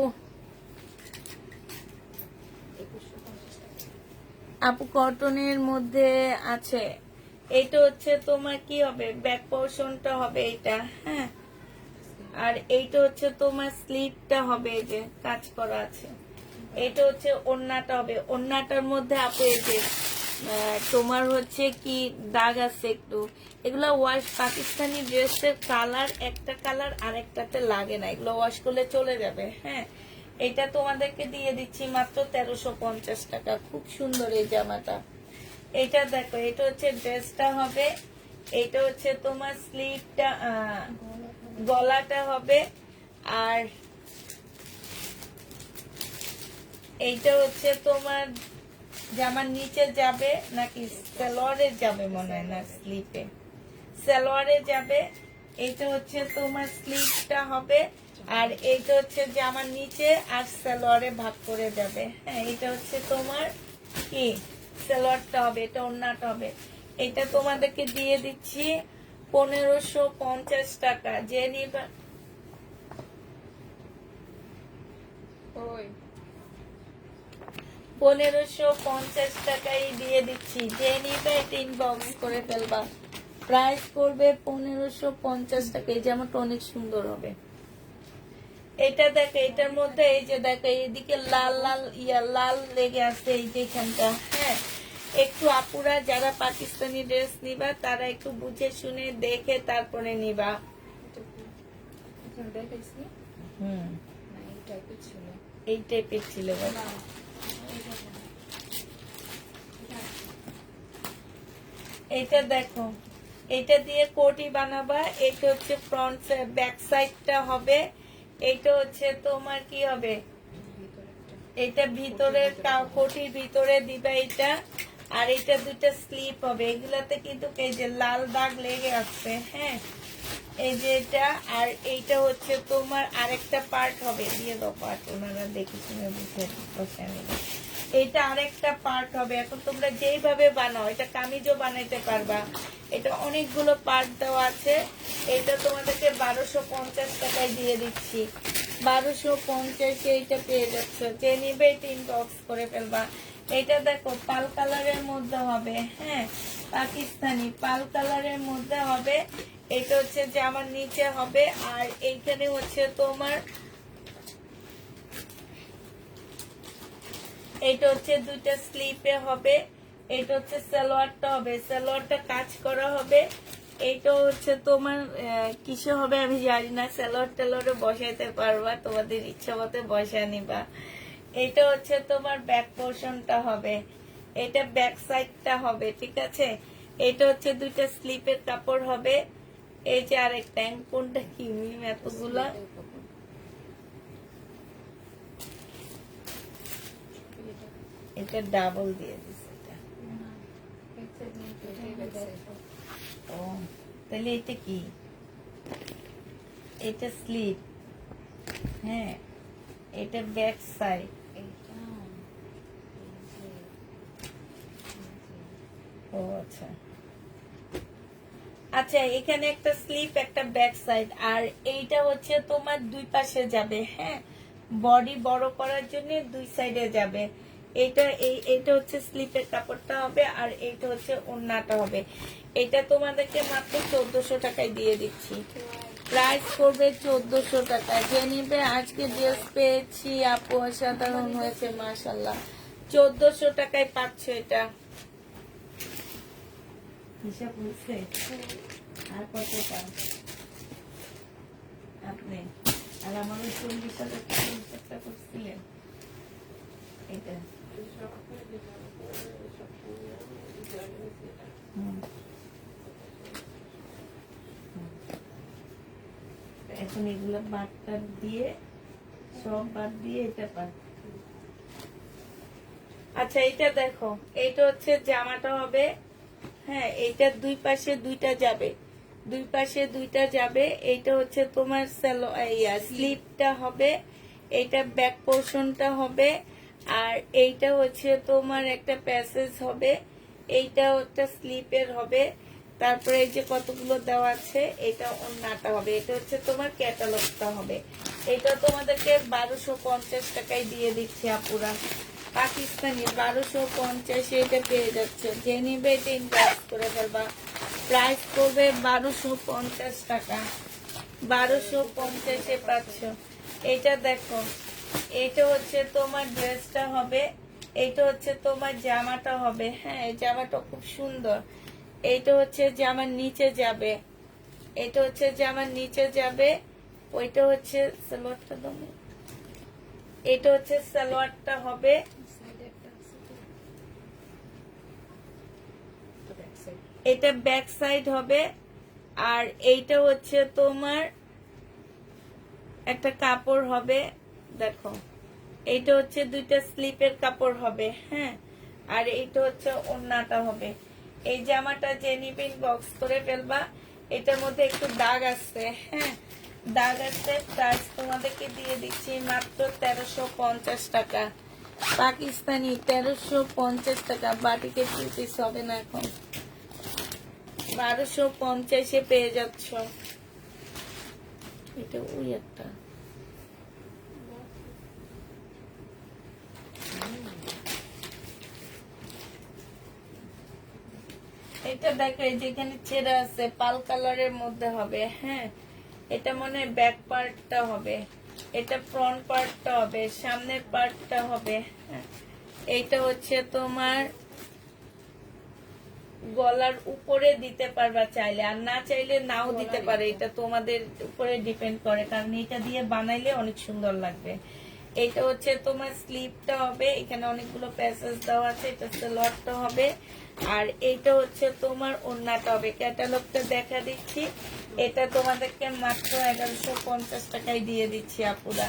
আপু কটনের মধ্যে আছে। এটা হচ্ছে তোমার কি হবে, ব্যাক পোর্শনটা হবে এটা। হ্যাঁ, আর এইটা হচ্ছে তোমার স্লিভটা হবে, এই যে কাজ করা আছে। এটা হচ্ছে ওড়নাটা হবে। ওড়নাটার মধ্যে আপু এই যে তোমার হচ্ছে কি দাগ আছে একটু। এগুলা ওয়াশ, পাকিস্তানি ড্রেসের কালার একটা কালার আরেকটাতে লাগে না, এগুলো ওয়াশ করলে চলে যাবে। হ্যাঁ, এটা তোমাদেরকে দিয়ে দিচ্ছি মাত্র 1350 টাকা। খুব সুন্দর এই জামাটা। এটা দেখো, এটা হচ্ছে ড্রেসটা হবে। এটা হচ্ছে তোমার স্লিভটা, গলাটা হবে। আর এইটা হচ্ছে তোমার জামার নিচে যাবে নাকি সালোয়ারে যাবে মনে হয় না, স্লিপে, সালোয়ারে যাবে। এইটা হচ্ছে তোমার স্লিপটা হবে, আর এইটা হচ্ছে জামার নিচে আর সালোয়ারে ভাগ করে যাবে। হ্যাঁ, এটা হচ্ছে তোমার কি সালোয়ারটা হবে, এটা ওড়নাটা হবে। এটা তোমাদেরকে দিয়ে দিচ্ছি 1550 টাকা। যে নিবা ওই 1550 টাকাই দিয়ে দিচ্ছি। যে নিবে এটা ইনবক্স করে ফেলবা। প্রাইস করবে 1550 টাকা। এই জামাটা অনেক সুন্দর হবে। এটা দেখো, এটার মধ্যে এই যে দেখো এইদিকে লাল লাল লাল লেগে আছে এই যে এখানটা। হ্যাঁ, একটু আপুরা যারা পাকিস্তানি ড্রেস নিবা তারা একটু বুঝে শুনে দেখে তারপরে নিবা। দেখাইছি হুম, না, এই টাইপের ছিল এই টাইপের ছিল। না, এটা দেখো, এটা দিয়ে কোটি বানাবা। এটা হচ্ছে ফ্রন্ট, ব্যাক সাইডটা হবে। এটা হচ্ছে তোমার কি হবে, এটা ভিতরের কোটির ভিতরে দিবা এটা। আর এটা দুইটা স্লিপ হবে। এগুলাতে কিন্তু এই যে লাল দাগ লেগে আছে। হ্যাঁ, এই যে এটা, আর এইটা হচ্ছে তোমার আরেকটা পার্ট হবে। দিয়ে দাও পার্ট, ওনারা দেখে শুনে বুঝে বসে নেবে। এটা আরেকটা পার্ট হবে। এখন তোমরা যেইভাবে বানাও, এটা কামিজও বানাইতে পারবা। এটা অনেকগুলো পার্ট দেওয়া আছে। এটা তোমাদেরকে 1250 টাকায় দিয়ে দিচ্ছি। 1250 এইটা পেয়ে যাচ্ছে। যে নিবে এটা ইনবক্স করে ফেলবা। এটা দেখো পাল কালারের মধ্যে হবে। হ্যাঁ, পাকিস্তানি পাল কালারের মধ্যে হবে। এটা হচ্ছে জামার নিচে হবে, আর এইখানে হচ্ছে তোমার এটা হচ্ছে দুইটা স্লিপে হবে। এটা হচ্ছে সালোয়ারটা হবে, সালোয়ারটা কাজ করা হবে। এইটা হচ্ছে তোমার কিসে হবে আমি জানি না। সালোয়ার টালোয়ারে বসাইতে পারবা, তোমাদের ইচ্ছা মতো বসা নিবা। এটা হচ্ছে তোমার ব্যাক পোর্শনটা হবে, এটা ব্যাক সাইডটা হবে। ঠিক আছে, এটা হচ্ছে দুইটা স্লিপের কাপড় হবে। এই যে আরেকটা, কোনটা কি মিম এতগুলা, এটা ডাবল দিয়ে দিছে এটা। ও, তাহলে এটা কি, এটা স্লিপ। হ্যাঁ, এটা ব্যাক সাইড। ও আচ্ছা আচ্ছা, এখানে একটা স্লিপ একটা ব্যাক সাইড, আর এইটা হচ্ছে তোমার দুই পাশে যাবে। হ্যাঁ, বডি বড় করার জন্য দুই সাইডে যাবে। এইটা হচ্ছে স্লিপের কাপড়টা হবে, আর এইটা হচ্ছে ওড়নাটা হবে। এটা তোমাদেরকে মাত্র 1400 টাকায় দিয়ে দিচ্ছি। প্রাইস করবে 1400 টাকা। যে নিবে আজকে ড্রেস পেয়েছি আপু, অসাধারণ হয়েছে মাশাআল্লাহ। 1400 টাকায় পাচ্ছ এটা। হিসাব হচ্ছে আর কত পান আপনি? আর আমার 40,000 টাকা হিসাবটা করছিলেন। এটা এখন এগুলো বাদ টাদ দিয়ে, সব বাদ দিয়ে এটা পান। আচ্ছা, এটা দেখো, এইটা হচ্ছে জামাটা হবে। হ্যাঁ, এইটা দুই পাশে দুইটা যাবে, দুই পাশে দুইটা যাবে। এইটা হচ্ছে তোমার স্লিপটা হবে, এইটা ব্যাক পোর্শনটা হবে, আর এইটা হচ্ছে তোমার একটা প্যাসেজ হবে। এইটাও একটা স্লিপের হবে। তারপরে এই যে কতগুলো দেওয়া আছে, এটা ওড়নাটা হবে। এটা হচ্ছে তোমার ক্যাটালগটা হবে। এটা তোমাদেরকে 1250 টাকায় দিয়ে দিচ্ছি আপুরা। পাকিস্তানি 1250 এটা পেয়ে যাচ্ছে। যে নিবে এটা ইনভেস্ট করে ফেলবা। প্রাইস করবে 1250 টাকা। 1250 পাচ্ছ। এটা দেখো, এটা হচ্ছে তোমার ড্রেসটা হবে, এটা হচ্ছে তোমার জামাটা হবে। হ্যাঁ, এই জামাটা খুব সুন্দর। এইটা হচ্ছে জামার নিচে যাবে, এটা হচ্ছে জামার নিচে যাবে। ওইটা হচ্ছে সালোয়ারটা দাও। এটা হচ্ছে সালোয়ারটা হবে। এটা ব্যাক সাইড হবে, আর এইটা হচ্ছে তোমার একটা কাপড় হবে। দেখো, এইটা হচ্ছে দুইটা স্লিপের কাপড় হবে, হ্যাঁ। আর এইটা হচ্ছে ওড়নাটা হবে। এই জামাটা যে নিবেন বক্স করে ফেলবা। এটার মধ্যে একটু দাগ আছে, হ্যাঁ, দাগ আছে। প্রাইস তোমাদেরকে দিয়ে দিচ্ছি মাত্র 1350 টাকা পাকিস্তানি, 1350 টাকা। বাটিকে 2 পিস হবে না এখন, 1250-এ পেয়ে যাচ্ছ। এটা ওই একটা এটা দেখো, এই যেখানে ছেঁড়া আছে পাল কালারের মধ্যে হবে, হ্যাঁ। এটা মনে হয় ব্যাক পার্টটা হবে, এটা ফ্রন্ট পার্টটা হবে, সামনের পার্টটা হবে, হ্যাঁ। এইটা হচ্ছে তোমার গলার উপরে দিতে পারবা চাইলে, আর না চাইলে নাও দিতে পারে। এটা তোমাদের উপরে ডিপেন্ড করে, কারণ এটা দিয়ে বানাইলে অনেক সুন্দর লাগবে। এটা হচ্ছে তোমার স্লিপটা হবে, এখানে অনেকগুলো প্যাসেজ দেওয়া আছে। এটা সালোয়ারটা হবে, আর এইটা হচ্ছে তোমার ওড়নাটা হবে। ক্যাটালগটা দেখা দিচ্ছি, এটা তোমাদেরকে মাত্র 1150 টাকায় দিয়ে দিচ্ছি আপুরা।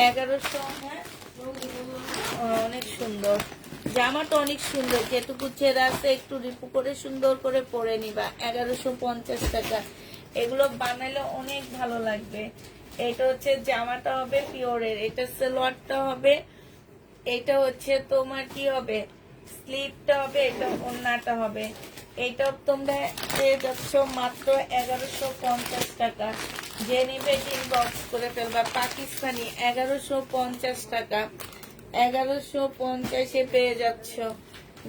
1100, হ্যাঁ। অনেক সুন্দর জামাটা, অনেক সুন্দর। যেটুকু ছেঁড়া আছে একটু রিপু করে সুন্দর করে পরে নিবা। 1150 টাকা। এগুলো বানাইলে অনেক ভালো লাগবে। এটা হচ্ছে জামাটা হবে পিওরের, এটা সালোয়ারটা হবে, এটা হচ্ছে তোমার কি হবে স্লিপটা হবে, এটা ওড়নাটা হবে। এইটা তোমরা পেয়ে যাচ্ছ মাত্র 1150 টাকা। যে নিবে ইনবক্স করে ফেলবা। পাকিস্তানি 1150 টাকা, 1150-এ পেয়ে যাচ্ছ।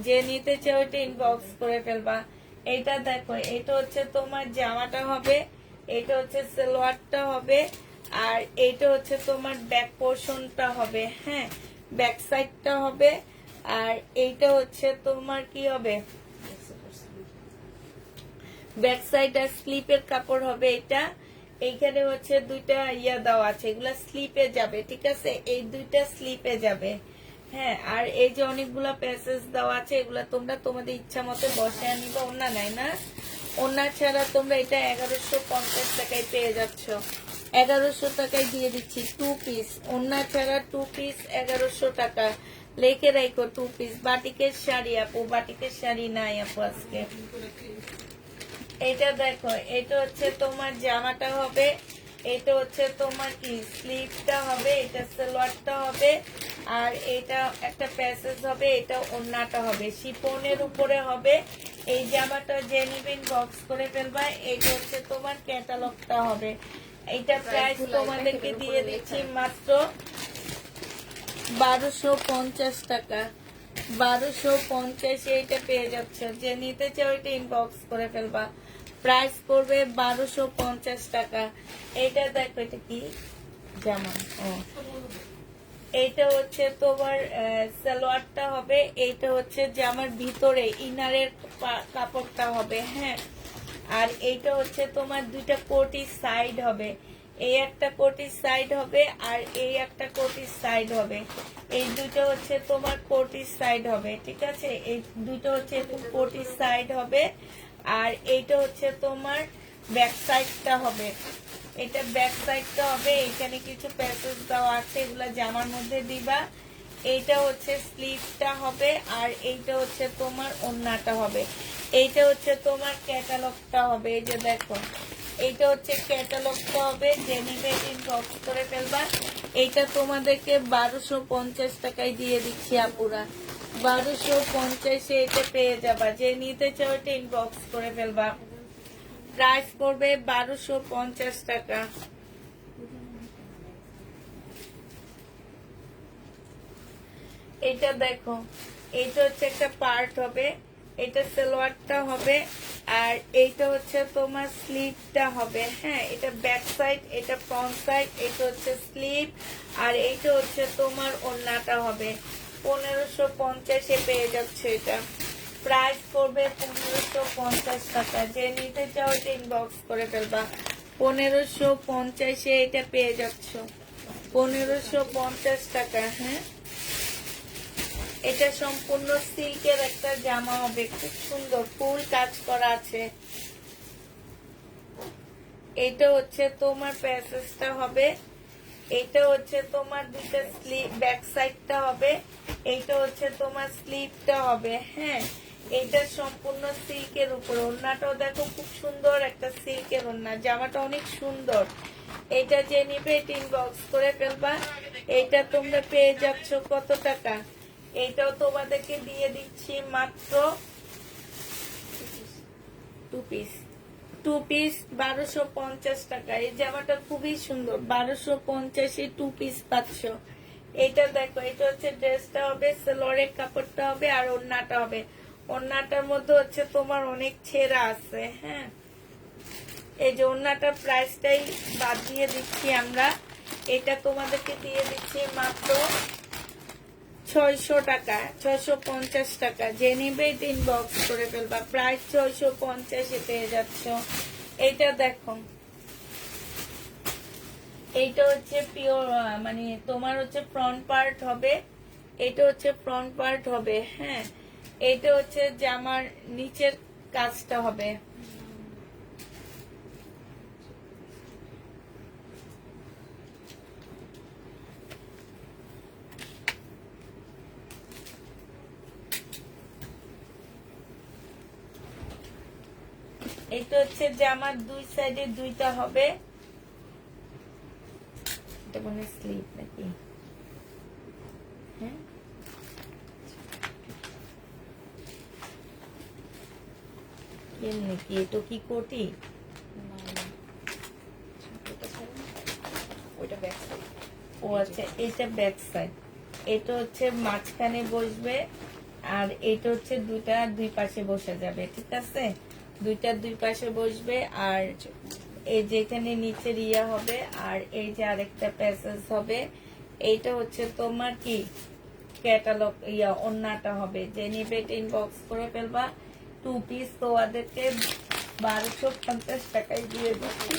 যে নিতে চাও ওইটা ইনবক্স করে ফেলবা। এইটা দেখো, এটা হচ্ছে তোমার জামাটা হবে, এটা হচ্ছে সালোয়ারটা হবে, আর এইটা হচ্ছে তোমার ব্যাক পোর্শনটা হবে, হ্যাঁ, ব্যাক সাইডটা হবে। আর এইটা হচ্ছে তোমার কি হবে ব্যাক সাইড আর স্লিপের কাপড় হবে এটা। এইখানে হচ্ছে দুইটা ইয়া দেওয়া আছে, এগুলা স্লিপে যাবে, ঠিক আছে, এই দুইটা স্লিপে যাবে, হ্যাঁ। আর এই যে অনেকগুলা প্যাসেজ দেওয়া আছে, এগুলা তোমরা তোমাদের ইচ্ছা মতো বসায় নিবা। ওড়না নাই না, ওড়না ছাড়া তোমরা এটা 1150 টাকায় পেয়ে যাচ্ছ। 1100 টাকায় দিয়ে দিচ্ছি 2 পিস ওড়না ছাড়া। 2 পিস 1100 টাকা। লেখে রাখো 2 পিস। বাটিকের শাড়ি আপু, বাটিকের শাড়ি নাই আপু আজকে। এটা দেখো, এটা হচ্ছে তোমার জামাটা হবে, এটা হচ্ছে তোমার কি স্লিভটা হবে, এটা সালোয়ারটা হবে, আর এটা একটা প্যাসেজ হবে, এটা ওড়নাটা হবে, শিফনের উপরে হবে। এই জামাটা যে নিবেন বক্স করে ফেলবা। এটা হচ্ছে তোমার ক্যাটালগটা হবে। এইটা প্রাইস তোমাদেরকে দিয়ে দিচ্ছি মাত্র 1250 টাকা। 1250-এ এটা পেয়ে যাচ্ছে। যে নিতে চাও এটা ইনবক্স করে ফেলবা। প্রাইস পড়বে 1250 টাকা। এটা দেখো, এটা কি জামা, ও এইটা হচ্ছে তোমার সালোয়ারটা হবে, এইটা হচ্ছে জামার ভিতরে ইনারের কাপড়টা হবে, হ্যাঁ। আর এইটা হচ্ছে তোমার দুইটা কোটি সাইড হবে, এই একটা কোটির সাইড হবে, আর এই একটা কোটির সাইড হবে। এই দুটো হচ্ছে তোমার কোটির সাইড হবে, ঠিক আছে। এই দুটো হচ্ছে কোটির সাইড হবে, আর এইটা হচ্ছে তোমার ব্যাক সাইডটা হবে। এটা ব্যাক সাইডটা হবে। এখানে কিছু প্যাসেজ দেওয়া আছে, এগুলা জামার মধ্যে দিবা। এইটা হচ্ছে স্লিভটা হবে, আর এইটা হচ্ছে তোমার ওড়নাটা হবে। এইটা হচ্ছে তোমার ক্যাটালগটা হবে। এই যে দেখো, এইটা হচ্ছে ক্যাটালগটা হবে। যে নিবে ইনবক্স করে ফেলবা। এইটা তোমাদেরকে 1250 টাকায় দিয়ে দিচ্ছি আপুরা। 1250-এ এটা পেয়ে যাবা। যে নিতে চাও এটা ইনবক্স করে ফেলবা। প্রাইস পড়বে 1250 টাকা। এটা দেখো, এটা হচ্ছে একটা পার্ট হবে, এটা সালোয়ারটা হবে, আর এইটা হচ্ছে তোমার স্লিভটা হবে, হ্যাঁ। এটা ব্যাক সাইড, এটা ফ্রন্ট সাইড, এটা হচ্ছে স্লিভ, আর এইটা হচ্ছে তোমার ওড়নাটা হবে। 1550-এ পেয়ে যাচ্ছে এটা। প্রাইস পড়বে 1550 টাকা। যে নিতে চাও এটা ইনবক্স করে ফেলবা। 1550-এ এটা পেয়ে যাচ্ছ। 1550 টাকা, হ্যাঁ। এটা সম্পূর্ণ সিল্কের একটা জামা হবে, খুব সুন্দর ফুল কাজ করা আছে। এটা হচ্ছে তোমার প্যাসেজটা হবে, এইটা হচ্ছে তোমার দুইটা স্লিভ, ব্যাক সাইডটা হবে, এইটা হচ্ছে তোমার স্লিভটা হবে। হ্যাঁ, এইটা সম্পূর্ণ সিল্কের উপরে। ওড়নাটাও দেখো খুব সুন্দর একটা সিল্কের ওড়না, জামাটা অনেক সুন্দর। এইটা যে নিবে এটা ইনবক্স করে ফেলবা। এইটা তোমরা পেয়ে যাচ্ছ কত টাকা? এইটাও তোমাদেরকে দিয়ে দিচ্ছি মাত্র 2 পিস। 2 পিস 1250 টাকা। এই জামাটা খুবই সুন্দর, 1250-এ 2 পিস পাচ্ছ। এটা দেখো, এটা হচ্ছে ড্রেসটা হবে, সেলোয়ারের কাপড়টা হবে, আর ওড়নাটা হবে। ওড়নাটার মধ্যে হচ্ছে তোমার অনেক ছেঁড়া আছে। হ্যাঁ, এই যে ওড়নাটার প্রাইসটাই বাদ দিয়ে দিচ্ছি আমরা। এটা তোমাদেরকে দিয়ে দিচ্ছি মাত্র 600 টাকা, 650 টাকা। যে নিবে এটা ইনবক্স করে ফেলবা। প্রাইস 650-এ পেয়ে যাচ্ছ। এইটা দেখো, এইটা হচ্ছে পিওর, মানে তোমার হচ্ছে ফ্রন্ট পার্ট হবে, এটা হচ্ছে ফ্রন্ট পার্ট হবে। হ্যাঁ, এটা হচ্ছে জামার নিচের কাজটা হবে। এটা হচ্ছে জামার দুই সাইডে দুইটা হবে। এটা মানে স্লিপ নাকি? হ্যাঁ, নাকি এটা কি কোটি? ও আচ্ছা, এটা ব্যাক সাইড। এটা হচ্ছে মাঝখানে বসবে, আর এটা হচ্ছে দুইটা দুই পাশে বসে যাবে। ঠিক আছে, দুইটা দুই পাশে বসবে। আর এই যে এখানে নিচের ইয়া হবে, আর এই যে আরেকটা প্যাসেজ হবে। এইটা হচ্ছে তোমার কি ক্যাটালগ ইয়া ওন্নাটা হবে। যে নিবে এটা ইনবক্স করে ফেলবা। 2 পিস তোমাদেরকে 1250 টাকায় দিয়ে দিচ্ছি।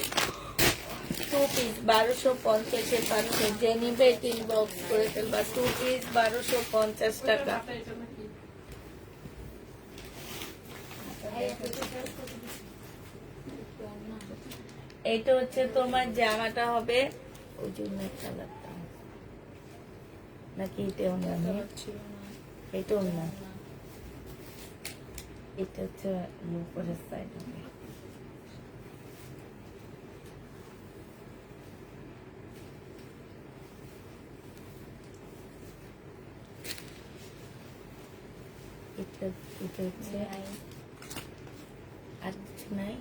2 পিস 1250-এ পাচ্ছ। যে নিবে এটা ইনবক্স করে ফেলবা। 2 পিস 1250 টাকা। এইটা হচ্ছে তোমার জামাটা হবে ওই জন্য কালারটা নাকি এটা অন্য, এটা অন্য, এটা হচ্ছে উপরের সাইড হবে। এটা এটা হচ্ছে আর কিছু নাই।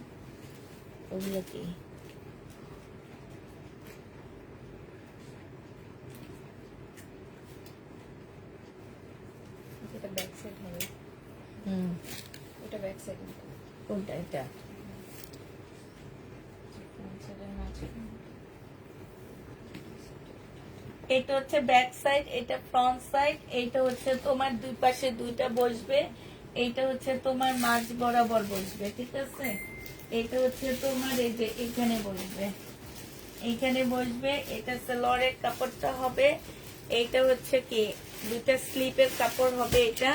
ওগুলো কি? এটা ব্যাক সাইড হবে। এটা ব্যাক সাইড। কোনটা? এটা এটা হচ্ছে ব্যাক সাইড, এটা ফ্রন্ট সাইড। এইটা হচ্ছে তোমার দুই পাশে দুইটা বসবে। এইটা হচ্ছে তোমার মাঝ বরাবর বসবে। ঠিক আছে, এটা হচ্ছে তোমার এই যে এখানে বসবে, এইখানে বসবে। এটা সেলোয়ারের কাপড়টা হবে। এইটা হচ্ছে কি দুইটা স্লিপের কাপড় হবে। এটা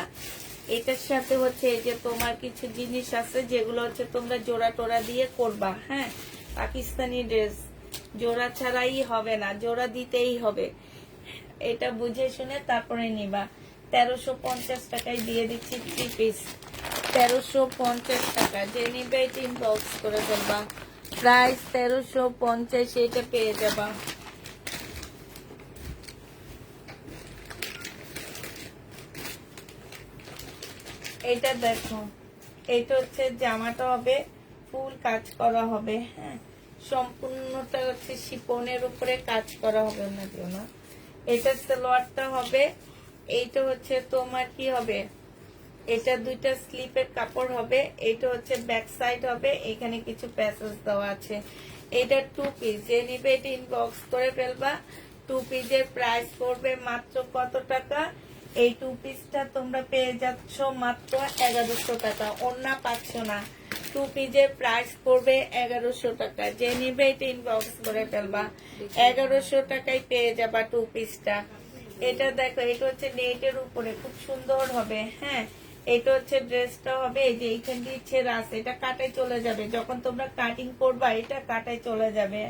এটার সাথে হচ্ছে এই যে তোমার কিছু জিনিস আছে যেগুলো হচ্ছে তোমরা জোড়া টোড়া দিয়ে করবা। হ্যাঁ, পাকিস্তানি ড্রেস জোড়া ছাড়াই হবে না, জোড়া দিতেই হবে। এটা বুঝে শুনে তারপরে নিবা। 1350 টাকায় দিয়ে দিচ্ছি 3 পিস। 1350 টাকা। যে নিবে এটা ইনবক্স করে ফেলবা। প্রাইস 1350, এটা পেয়ে যাবা। এটা দেখো, এটা হচ্ছে জামাটা হবে, ফুল কাজ করা হবে। হ্যাঁ, সম্পূর্ণটা হচ্ছে শিপনের উপরে কাজ করা হবে না কেউ না। এটা সালোয়ারটা হবে। এইটা হচ্ছে তোমার কি হবে, এটা দুইটা স্লিপের কাপড় হবে। এটা হচ্ছে ব্যাক সাইড হবে, এখানে কিছু প্যাসেজ দেওয়া আছে। এটা 2 পিস। যে নিবে এটা ইনবক্স করে ফেলবা। 2 পিসের প্রাইস পড়বে মাত্র কত টাকা? এই 2 পিসটা তোমরা পেয়ে যাচ্ছ মাত্র 1100 টাকা। অন্য পাচ্ছ না। 2 পিসের প্রাইস পড়বে 1100 টাকা। যে নিবে এটা ইনবক্স করে ফেলবা। 1100 টাকায় পেয়ে যাবা 2 পিসটা। এটা দেখো, এটা হচ্ছে নেটের উপরে, খুব সুন্দর হবে। হ্যাঁ, এটা হচ্ছে ড্রেসটা হবে। এই যে এইখান দিয়ে ছেঁড়া আছে, এটা কাটায় চলে যাবে। যখন তোমরা কাটিং করবা এটা কাটায় চলে যাবে।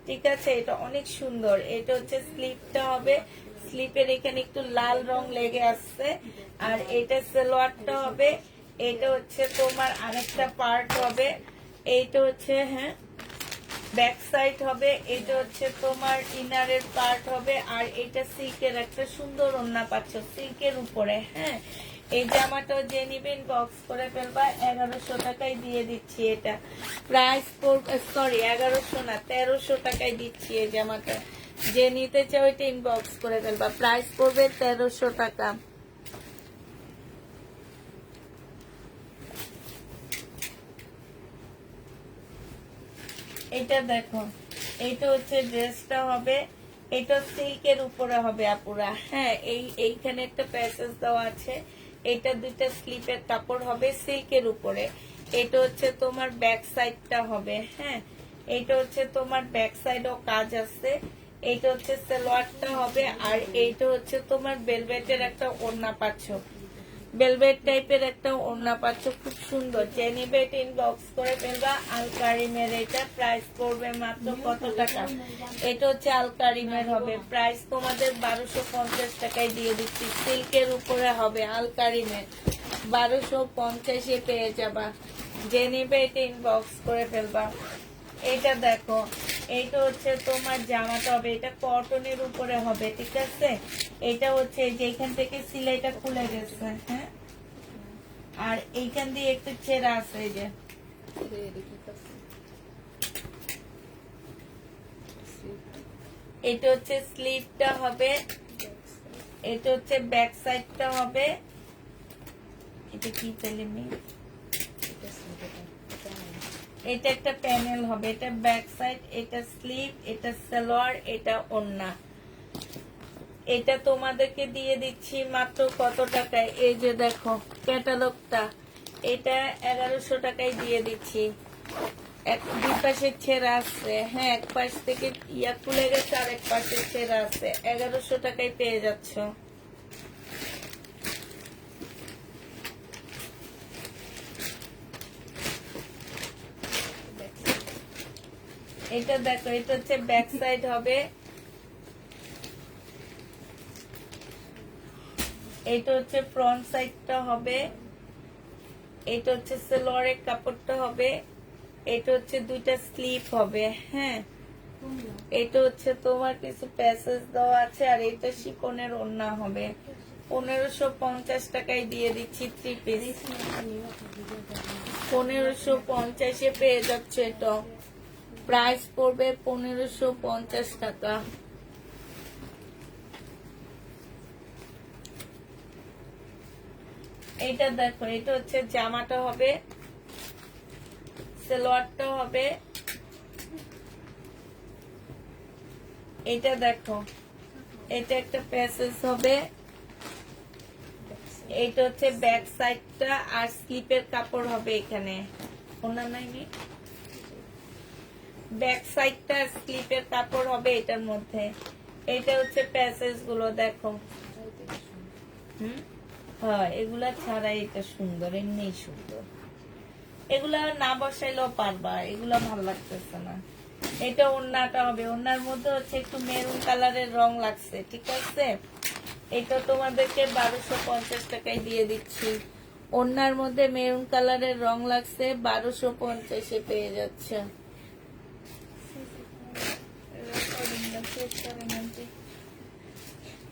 ঠিক আছে, এটা অনেক সুন্দর। এটা হচ্ছে স্লিপটা হবে, স্লিপের এখানে একটু লাল রং লেগে আসছে। আর এটা সালোয়ারটা হবে, এটা হচ্ছে তোমার আরেকটা পার্ট হবে, এইটা হচ্ছে হ্যাঁ ব্যাক সাইড হবে, এটা হচ্ছে তোমার ইনারের পার্ট হবে। আর এটা সিল্কের একটা সুন্দর ওড়না পাচ্ছ সিল্কের উপরে। হ্যাঁ, এই জামাটাও যে নিবেন বক্স করে ফেলবা, 1100 টাকায় দিয়ে দিচ্ছি। এটা প্রাইস সরি 1100 না 1300 টাকায় দিচ্ছি এই জামাটা। যে নিতে চাও এটা ইনবক্স করে ফেলবা, প্রাইস পড়বে 1300 টাকা। এটা দেখো, এটা হচ্ছে ড্রেসটা হবে, এটা সিল্কের উপরে হবে আপুরা। হ্যাঁ, এইখানে একটা প্যাসেজ দেওয়া আছে, এটা দুইটা স্লিপের কাপড় হবে সিল্কের উপরে। এটা হচ্ছে তোমার ব্যাক সাইডটা হবে। হ্যাঁ, এটা হচ্ছে তোমার ব্যাক সাইডও কাজ আছে। এইটা হচ্ছে সালোয়ারটা হবে, আর এইটা হচ্ছে তোমার ভেলভেটের একটা ওড়না পাচ্ছ, ভেলভেট টাইপের একটা ওড়না পাচ্ছ, খুব সুন্দর। যে নিবে এটা ইনবক্স করে ফেলবা। আল কারিমের এটা প্রাইস পড়বে মাত্র কত টাকা? এটা হচ্ছে আল কারিমের হবে, প্রাইস তোমাদের 1250 টাকায় দিয়ে দিচ্ছি। সিল্কের উপরে হবে আল কারিমের, 1250-এ পেয়ে যাবা। যে নিবে এটা ইনবক্স করে ফেলবা। এটা দেখো, এইটা হচ্ছে তোমার জামাটা হবে, এটা কটনের উপরে হবে। ঠিক আছে, এটা হচ্ছে যে এখান থেকে সিলাইটা খুলে গেছে। হ্যাঁ, আর এইখান দিয়ে একটু ছেঁড়া আছে। এই যে এটা হচ্ছে স্লিভটা হবে, এটা হচ্ছে ব্যাক সাইডটা হবে। এটা কি পেলে এটা একটা প্যানেল হবে, এটা ব্যাক সাইড, এটা স্লিভ, এটা সালোয়ার, এটা ওড়না। এটা তোমাদেরকে দিয়ে দিচ্ছি মাত্র কত টাকায়? এই যে দেখো ক্যাটালগটা, এটা 1100 টাকায় দিয়ে দিচ্ছি। দুই পাশে ছেঁড়া আছে। হ্যাঁ, এক পাশ থেকে ইয়া খুলে গেছে, আর এক পাশে ছেঁড়া আছে। 1100 টাকায় পেয়ে যাচ্ছ। এটা দেখো, এটা হচ্ছে ব্যাক সাইড হবে, এটা হচ্ছে ফ্রন্ট সাইডটা হবে, এটা হচ্ছে সালোয়ারের কাপড়টা হবে, এটা হচ্ছে দুইটা স্লিভ হবে। হ্যাঁ, এটা হচ্ছে তোমার কিছু প্যাসেজ দেওয়া আছে, আর এটা শিফনের ওড়না হবে। 1550 টাকায় দিয়ে দিচ্ছি 3 পিস। 1550-এ পেয়ে যাচ্ছে। এটা প্রাইস পড়বে 1550 টাকা। এটা দেখো, এটা হচ্ছে জামাটা হবে, সালোয়ারটা হবে। এটা দেখো, এটা একটা প্যাসেজ হবে, এটা হচ্ছে ব্যাক সাইডটা, আর স্লিপের কাপড় হবে এখানে। ওনা নাই ব্যাক সাইডটা স্লিপের কাপড় হবে এটার মধ্যে। এটা হচ্ছে প্যাসেজ গুলো দেখো। হ্যাঁ, এগুলা ছাড়া এটা সুন্দর, এমনি সুন্দর। এগুলা না বসাইলেও পারবা, এগুলা ভালো লাগতেছে না। এটা ওড়নাটা হবে, ওড়নার মধ্যে হচ্ছে একটু মেরুন কালারের রং লাগছে। ঠিক আছে, এটা তোমাদেরকে 1250 টাকায় দিয়ে দিচ্ছি। ওড়নার মধ্যে মেরুন কালারের রং লাগছে, 1250-এ পেয়ে যাচ্ছে।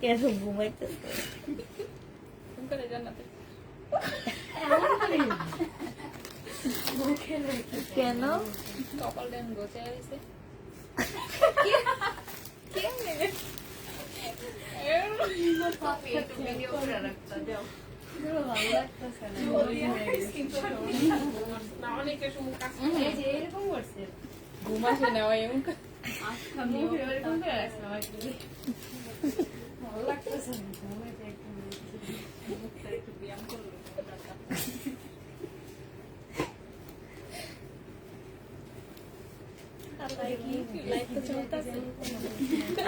কেন ঘুমাইতেছে? কেন কপাল দেন গোছে দিছে ঘুমাসে না ভালো লাগতেছে একটু ব্যায়াম করলো।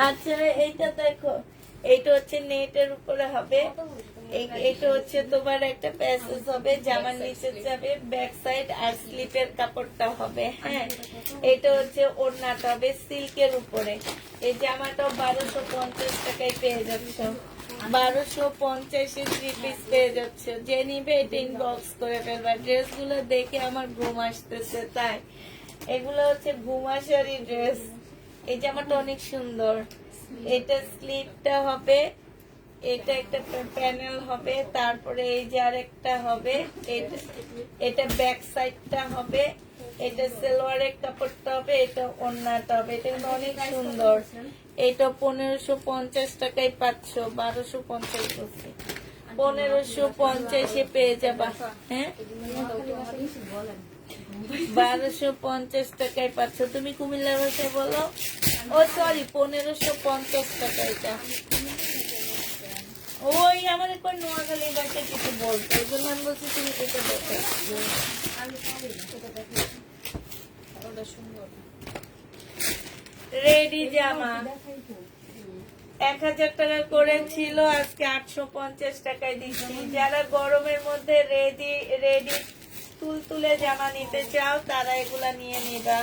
আচ্ছা, এইটা দেখো, এইটা হচ্ছে নেটের উপরে হবে। এটা হচ্ছে তোমার একটা প্যাসেজ হবে, জামার নিচে যাবে, ব্যাক সাইড আর স্লিপের কাপড়টা হবে। হ্যাঁ, এটা হচ্ছে ওড়নাটা হবে সিল্কের উপরে। এই জামাটা 1250 টাকায় পেয়ে যাচ্ছ, 1250-এ 3 পিস পেয়ে যাচ্ছ। যে নিবে এটা ইনবক্স করে ফেলবা। ড্রেসগুলো দেখে আমার ঘুম আসতেছে, তাই এগুলো হচ্ছে ঘুম আসারই ড্রেস। এই জামাটা অনেক সুন্দর। এটা স্লিপটা হবে, এটা একটা প্যানেল হবে, তারপরে এই যে আরেকটা হবে, এটা ব্যাক সাইডটা হবে, এটা সালোয়ারের কাপড়টা হবে, এটা ওড়নাটা হবে। এটা কিন্তু অনেক সুন্দর। এটা 1550 টাকায় পাচ্ছ, 1250 করছি, 1550-এ পেয়ে যাবা। হ্যাঁ, 1250 টাকায় পাচ্ছ। তুমি কুমিল্লার ভাষায় বলো, ও সরি 1550 টাকা। এটা ওই আমার একবার নোয়াখালী ভাষায় কিছু বলতো, এই জন্য আমি বলছি তুমি এটা দেখো। রেডি জামা 1000 টাকা করে ছিল, আজকে 850 টাকায় দিচ্ছি। যারা গরমের মধ্যে রেডি রেডি তুলতুলে জামা নিতে চাও তারা এগুলা নিয়ে নিবা।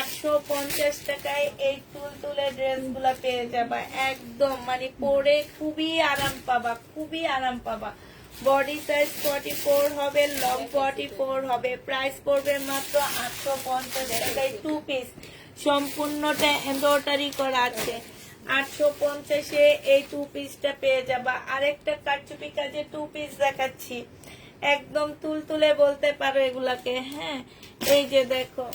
850 টাকায় এই তুলতুলে ড্রেস গুলা পেয়ে যাবা। একদম মানে পরে খুবই আরাম পাবা, খুবই আরাম পাবা। বডি সাইজ 44 হবে, লং 44 হবে। প্রাইস পড়বে মাত্র 850 টাকায় 2 পিস। সম্পূর্ণটা এমব্রয়ডারি করা আছে। 850-এ এই 2 পিসটা পেয়ে যাবা। আরেকটা কারচুপি কাজে 2 পিস দেখাচ্ছি, একদম তুলতুলে বলতে পারো এগুলাকে। হ্যাঁ, এই যে দেখো,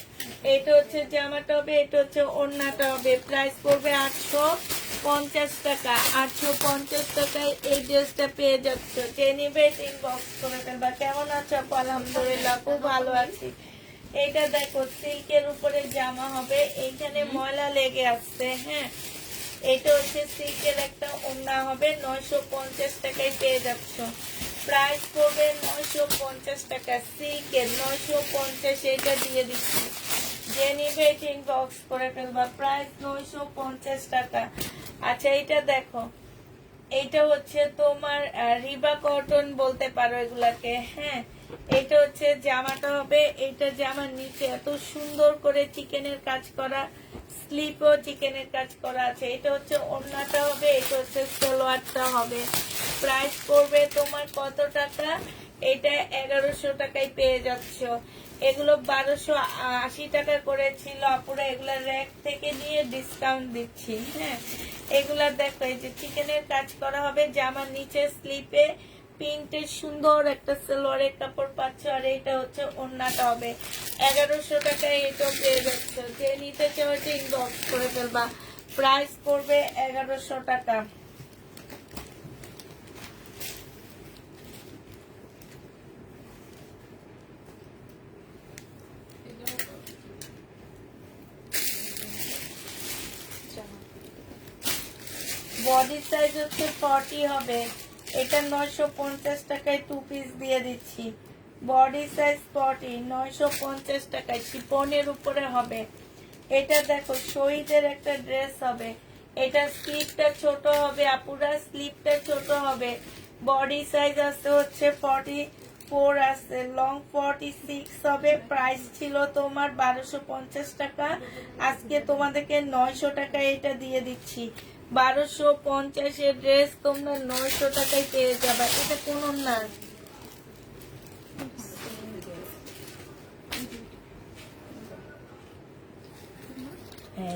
এটা হচ্ছে জামাটা হবে, এটা হচ্ছে ওড়নাটা হবে। প্রাইস পড়বে 850 টাকা। 850 টাকায় এই ড্রেসটা পেয়ে যাচ্ছ। যে নিবে ইনবক্স করে ফেলবা। কেমন আছো? আলহামদুলিল্লাহ, খুব ভালো আছি। এইটা দেখো সিল্কের উপরে জামা হবে, এইখানে ময়লা লেগে আসছে। হ্যাঁ, এটা হচ্ছে সিল্কের একটা ওড়না হবে, 950 টাকায় পেয়ে যাচ্ছ। প্রাইস পড়বে 950 টাকা। সিল্কের 950, এটা দিয়ে দিচ্ছি। যে নিবে ইনবক্স করে ফেলবা। প্রাইস 950 টাকা। আচ্ছা, এটা দেখো, এইটা হচ্ছে তোমার রিবা কটন বলতে পারো এগুলাকে। হ্যাঁ, এটা হচ্ছে জামাটা হবে, এইটা জামার নিচে এত সুন্দর করে চিকেনের কাজ করা, স্লিপও চিকেনের কাজ করা আছে। এটা হচ্ছে ওড়নাটা হবে, এটা হচ্ছে সালোয়ারটা হবে। প্রাইস পড়বে তোমার কত টাকা? এটা 1100 টাকায় পেয়ে যাচ্ছ। এগুলো 1280 টাকা করে ছিল আপুরা, এগুলা র্যাক থেকে নিয়ে ডিসকাউন্ট দিচ্ছি। হ্যাঁ, এগুলা দেখো, এই যে চিকেনের কাজ করা হবে, জামার নিচে স্লিপে প্রিন্টের সুন্দর একটা সালোয়ারের কাপড় পাচ্ছ। আর এটা হচ্ছে ওড়নাটা হবে। 1100 টাকায় এটা পেয়ে যাচ্ছ। যে নিতে চাও এটা ইনবক্স করে ফেলবা। প্রাইস পড়বে 1100 টাকা। বডি সাইজ হচ্ছে 40 হবে, এটা 950 টাকায় 2 পিস দিয়ে দিচ্ছি। বডি সাইজ 40, 950 টাকায়, শিপনের উপরে হবে। এটা দেখো শহীদের একটা ড্রেস হবে, এটা স্লিপটা ছোট হবে আপুরা, স্লিপটা ছোট হবে। বডি সাইজ আছে হচ্ছে 44 আছে, লং 46 হবে। প্রাইস ছিল তোমার 1250 টাকা, আজকে তোমাদেরকে 900 টাকায় এটা দিয়ে দিচ্ছি। 1250-এর ড্রেস তোমরা 900 টাকায় পেয়ে যাবে। এটা কোন না,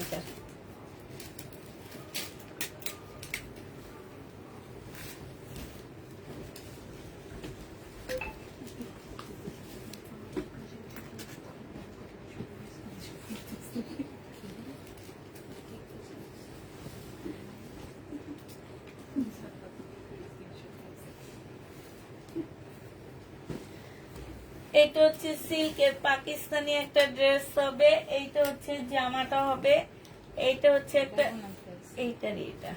এটা এটা হচ্ছে সিল্কের পাকিস্তানি একটা ড্রেস হবে। এইটা হচ্ছে জামাটা হবে, এইটা হচ্ছে একটা, এইটারই এটা,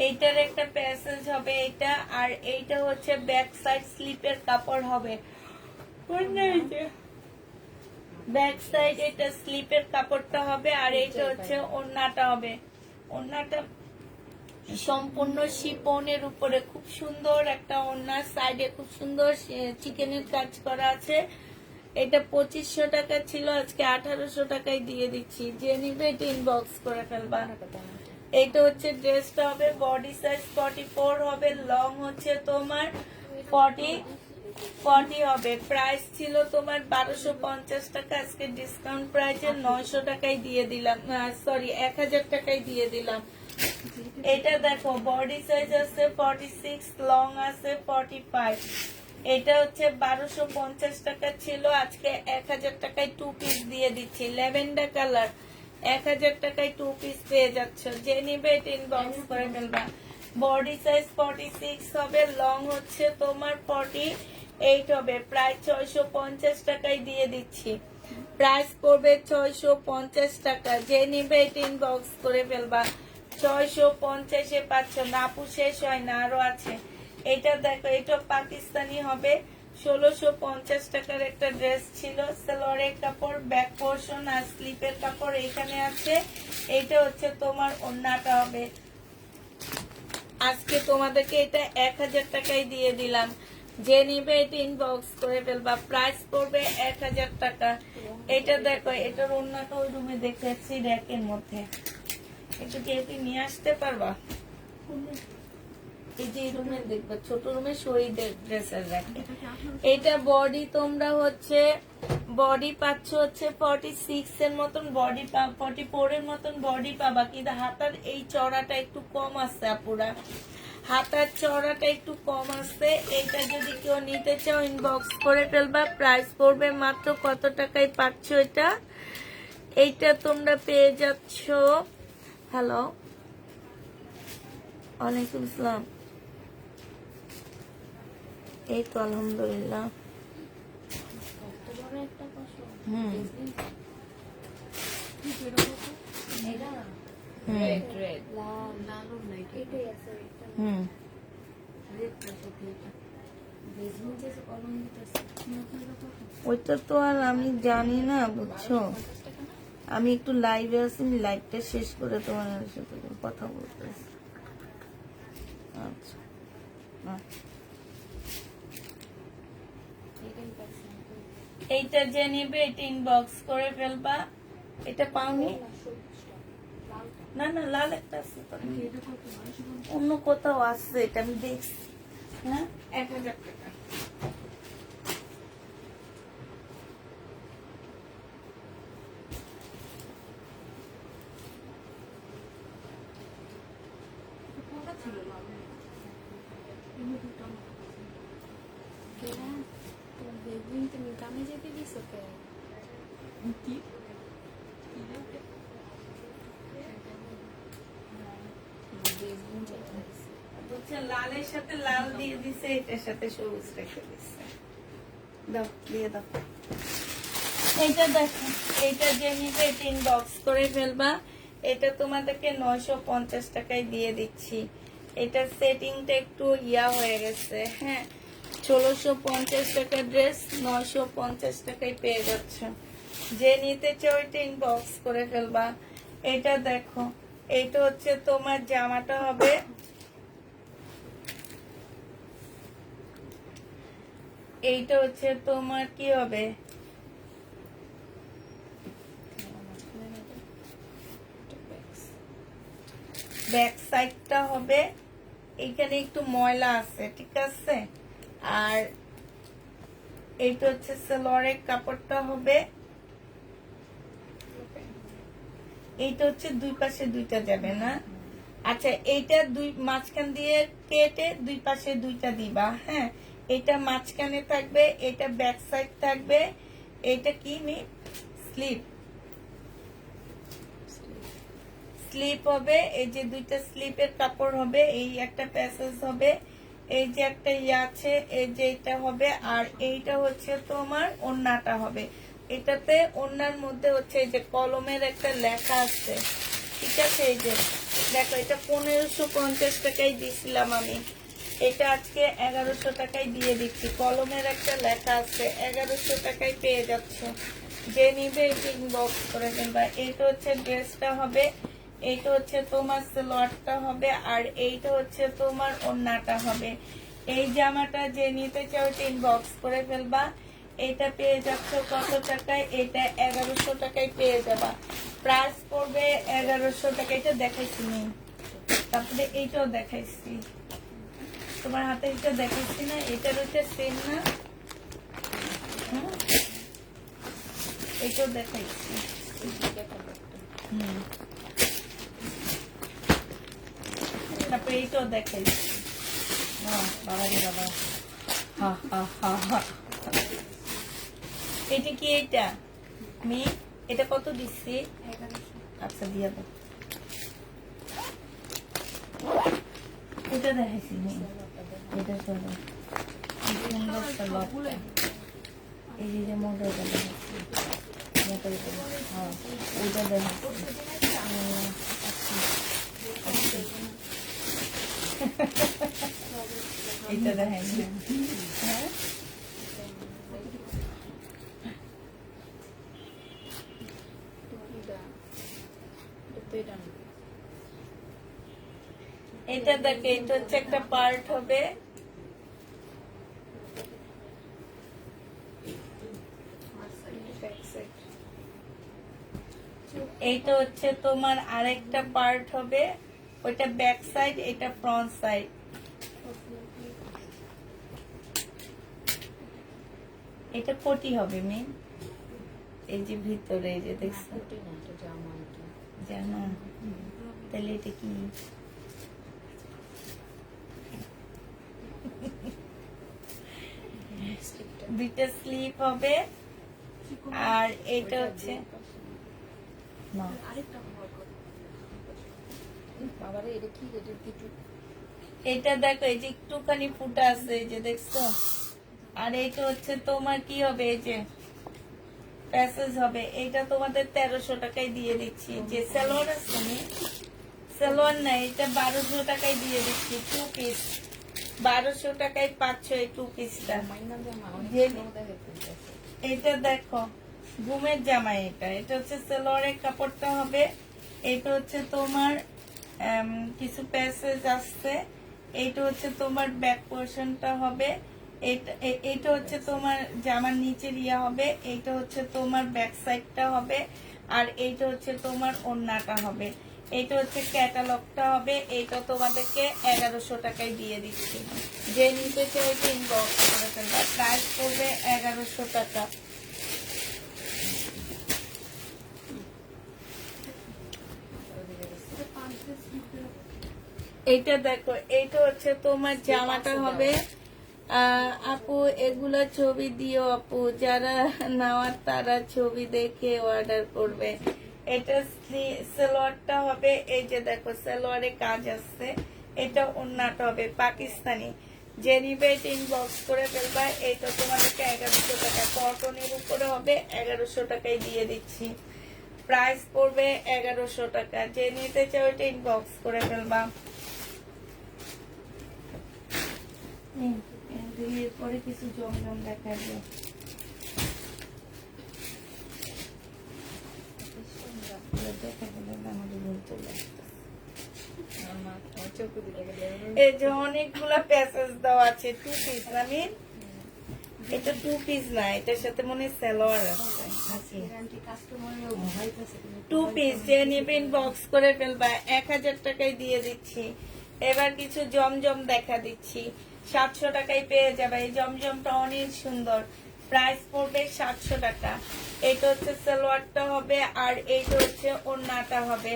এইটার একটা প্যাসেজ হবে এইটা। আর এইটা হচ্ছে ব্যাক সাইড স্লিপের কাপড় হবে। ব্যাক সাইড এটা স্লিপের কাপড়টা হবে, আর এটা হচ্ছে ওড়নাটা হবে। ওড়নাটা সম্পূর্ণ শিপনের উপরে খুব সুন্দর একটা ওড়না, সাইডে খুব সুন্দর চিকেনের কাজ করা আছে। এটা 2500 টাকা ছিল, আজকে 1800 টাকায় দিয়ে দিচ্ছি। যে নিবে এটা ইনবক্স করে ফেলবা। এটা হচ্ছে ড্রেসটা হবে, বডি সাইজ 44 হবে, লং হচ্ছে তোমার 40 হবে। প্রাইস ছিল তোমার 1250 টাকা, আজকে ডিসকাউন্ট প্রাইসে 900 টাকায় দিয়ে দিলাম, সরি 1000 টাকায় দিয়ে দিলাম। এটা দেখো বডি সাইজ আছে 46, লং আছে 45। এটা হচ্ছে 1250 টাকা ছিল, আজকে 1000 টাকায় 2 পিস দিয়ে দিচ্ছি। ল্যাভেন্ডার কালার, 1000 টাকায় 2 পিস পেয়ে যাচ্ছ। যে নিবে এটা ইনবক্স করে ফেলবা। বডি সাইজ 46 হবে, লং হচ্ছে তোমার 48 হবে। প্রাইস 650 টাকায় দিয়ে দিচ্ছি। প্রাইস পড়বে 650 টাকা। যে নিবে এটা ইনবক্স করে ফেলবা। 650-এ পাচ্ছ না আপু, শেষ হয় না, আরো আছে। এটা দেখো, এটা পাকিস্তানি হবে, 1650 টাকার একটা ড্রেস ছিল। সালোয়ারের কাপড়, ব্যাক পোর্শন আর স্লিপের কাপড় এখানে আছে। এটা হচ্ছে তোমার ওড়নাটা হবে। আজকে তোমাদেরকে এটা 1000 টাকায় দিয়ে দিলাম। যে নিবে এটা ইনবক্স করে ফেলবা। প্রাইস পড়বে 1000 টাকা। এটা দেখো, এটার ওড়নাটা ওই রুমে দেখেছি র্যাকের মধ্যে, একটু কেউ কি নিয়ে আসতে পারবা? এই যে রুমে দেখবা, ছোট রুমে শহীদের ড্রেসের রাখে। এটা বডি তোমরা হচ্ছে বডি পাচ্ছ হচ্ছে 46 এর মতন বডি, 44 এর মতন বডি পাবা, কিন্তু হাতার এই চড়াটা একটু কম আছে আপুরা, হাতার চড়াটা একটু কম আছে। এটা যদি কেউ নিতে চাও ইনবক্স করে ফেলবা। প্রাইস পড়বে মাত্র কত টাকায় পাচ্ছ এটা? এইটা তোমরা পেয়ে যাচ্ছ, হ্যালো ওয়ালাইকুম আসসালাম, এই তো আলহামদুলিল্লাহ। ওইটা তো আর আমি জানি না, বুঝছো। আমি একটু লাইভে আছি, লাইভটা শেষ করে তোমার সাথে কথা বলতেছি। আচ্ছা এইটা যে নিবে এটা ইনবক্স করে ফেলবা। এটা পাওনি? না না, লাল একটা আছে, অন্য কোথাও আছে, এটা আমি দেখছি। হ্যাঁ, 1000 টাকা। তুমি কামে যেতে দিছো কে? লালের সাথে লাল দিয়ে দিছে, এটার সাথে সবুজ রেখে দিচ্ছে। দাও, দিয়ে দাও। এইটা দেখো, এইটা যে নিবে এটা ইনবক্স করে ফেলবা। এটা তোমাদেরকে 950 টাকায় দিয়ে দিচ্ছি। এটা সেটিংটা একটু ইয়া হয়ে গেছে, হ্যাঁ। 1650 টাকা ড্রেস 950 টাকায় পেয়ে যাচ্ছ। যে নিতে চাও এটা ইনবক্স করে ফেলবা। এটা দেখো, এইটা হচ্ছে তোমার জামাটা হবে, এইটা হচ্ছে তোমার কি হবে, ব্যাক সাইডটা হবে। এখানে একটু ময়লা আছে, ঠিক আছে। আর এইটা হচ্ছে সালোয়ারের কাপড়টা হবে। এইটা হচ্ছে দুই পাশে দুইটা যাবে না? আচ্ছা, এইটা দুই মাঝখান দিয়ে কেটে দুই পাশে দুইটা দিবা, হ্যাঁ। এটা মাঝখানে থাকবে, এটা ব্যাক সাইড থাকবে। এটা কি স্লিপ, স্লিপ হবে। এই যে দুইটা স্লিপের কাপড় হবে, এই একটা প্যাসেজ হবে, এই যে একটা আছে, এই যে এটা হবে। আর এইটা হচ্ছে তোমার ওড়নাটা হবে। এটাতে ওড়নার মধ্যে হচ্ছে এই যে কলমের একটা লেখা আছে, ঠিক আছে। এই যে দেখো, এটা 1550 টাকায় দিছিলাম আমি, এটা আজকে 1100 টাকায় দিয়ে দিচ্ছি। কলমের একটা লেখা আছে, 1100 টাকায় পেয়ে যাচ্ছ। যে নিবে ইনবক্স করে ফেলবা। এইটা হচ্ছে ড্রেসটা হবে, এইটা হচ্ছে তোমার সালোয়ারটা হবে, আর এইটা হচ্ছে তোমার ওড়নাটা হবে। এই জামাটা যে নিতে চাও ইনবক্স করে ফেলবা। এটা পেয়ে যাচ্ছ কত টাকায়? এটা 1100 টাকায় পেয়ে যাবা। প্রাইস পড়বে 1100 টাকা। এটা দেখাইছি নি, তারপরে এইটাও দেখাইছি, তোমার হাতে এটা দেখাইছি না, এটার হচ্ছে সেম না, এইটাও দেখাইছি। তারপরে এইটাও দেখাইছি। বাবা রে বাবা, হা হা হা হা। এটা কি? এটা মেয়ে, এটা কত দিচ্ছি? 1100। আচ্ছা দিয়া দাও। এটা দেখাইছি মেয়ে, এটা চলো সুন্দর একটা লটটা। এই যে মোটরটা দেখাচ্ছি, মোটরটা, হ্যাঁ ওইটা দেখাচ্ছি। এটা দেখাইনি, হ্যাঁ এটা দেখে, এটা হচ্ছে একটা পার্ট হবে। এইটা হচ্ছে তোমার আরেকটা পার্ট হবে, ওইটা ব্যাক সাইড, এটা ফ্রন্ট সাইড। এটা কোটি হবে মেন, এই যে ভিতরে এই যে দেখছো জামা, তাহলে এটা কি? দুইটা স্লিপ হবে, আর এইটা হচ্ছে না, এটা দেখো এই যে একটুখানি ফুটা আছে, এই যে দেখছো। আর এইটা হচ্ছে তোমার কি হবে, এই যে প্যাসেজ হবে। এটা তোমাদের 1300 টাকায় দিয়ে দিচ্ছি। যে সালোয়ার আছে না, সালোয়ার না, এটা 1200 টাকায় দিয়ে দিচ্ছি। 2 পিস 1200 টাকায় পাচ্ছ এই 2 পিসটা। এটা দেখো ঘুমের জামা, এটা এটা হচ্ছে সালোয়ারের কাপড়টা হবে। এটা হচ্ছে তোমার কিছু প্যাসেজ আসছে। এইটা হচ্ছে তোমার ব্যাক পোর্শনটা হবে। এটা হচ্ছে তোমার জামার নিচের ইয়া হবে। এইটা হচ্ছে তোমার ব্যাক সাইডটা হবে, আর এইটা হচ্ছে তোমার ওড়নাটা হবে। এইটা হচ্ছে ক্যাটালগটা হবে। এইটা তোমাদেরকে 1100 টাকায় দিয়ে দিচ্ছি। যে নিতে চাই ইনবক্স করে ফেলবা। প্রাইস পড়বে 1100 টাকা। এইটা দেখো, এইটা হচ্ছে তোমার জামাটা হবে। আপু এগুলা ছবি দিও আপু, যারা নেওয়ার তারা ছবি দেখে অর্ডার করবে। এটা সালোয়ারটা হবে, এই যে দেখো সালোয়ারে কাজ আছে। এটা ওড়নাটা হবে পাকিস্তানি। যে নিবে এটা ইনবক্স করে ফেলবা। এইটা তোমাদেরকে 1100 টাকা, কটনের উপরে হবে। 1100 টাকায় দিয়ে দিচ্ছি। প্রাইস পড়বে 1100 টাকা। যে নিতে চাও এটা ইনবক্স করে ফেলবা। এরপরে কিছু জমজম দেখাবো। এই যে অনেকগুলা প্যাসেজ দেওয়া আছে। 2 পিস না মিন, এটা 2 পিস না, এটার সাথে মনে হয় সালোয়ার আছে। 2 পিস যে নিবেন বক্স করে ফেলবা। 1000 টাকায় দিয়ে দিচ্ছি। এবার কিছু জমজম দেখা দিচ্ছি। 700 টাকায় পেয়ে যাবে। এই জমজমটা অনেক সুন্দর। প্রাইস পড়বে 700 টাকা। এইটা হচ্ছে সালোয়ারটা হবে, আর এইটা হচ্ছে ওড়নাটা হবে।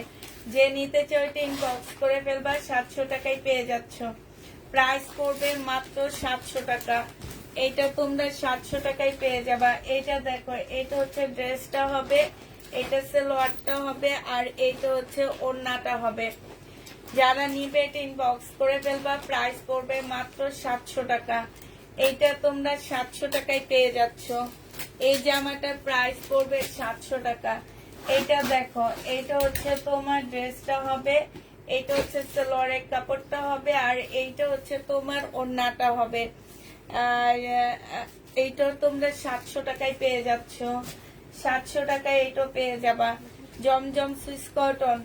যে নিতে চাও এটা ইনবক্স করে ফেলবা। 700 টাকায় পেয়ে যাচ্ছ। প্রাইস পড়বে মাত্র 700 টাকা। এইটা তোমরা 700 টাকায় পেয়ে যাবা। এইটা দেখো, এটা হচ্ছে ড্রেসটা হবে, এটা সালোয়ারটা হবে, আর এইটা হচ্ছে ওড়নাটা হবে। যারা নিবে এটা ইনবক্স করে ফেলবা। প্রাইস পড়বে মাত্র 700 টাকা। এইটা তোমরা 700 টাকায় পেয়ে যাচ্ছ। এই জামাটার প্রাইস পড়বে 700 টাকা। এইটা দেখো, এইটা হচ্ছে তোমার ড্রেসটা হবে, এইটা হচ্ছে সালোয়ারের কাপড়টা হবে, আর এইটা হচ্ছে তোমার ওড়নাটা হবে। আর এইটা তোমরা 700 টাকায় পেয়ে যাচ্ছ। 700 টাকায় এইটা পেয়ে যাবা। জমজম সুইস কটন,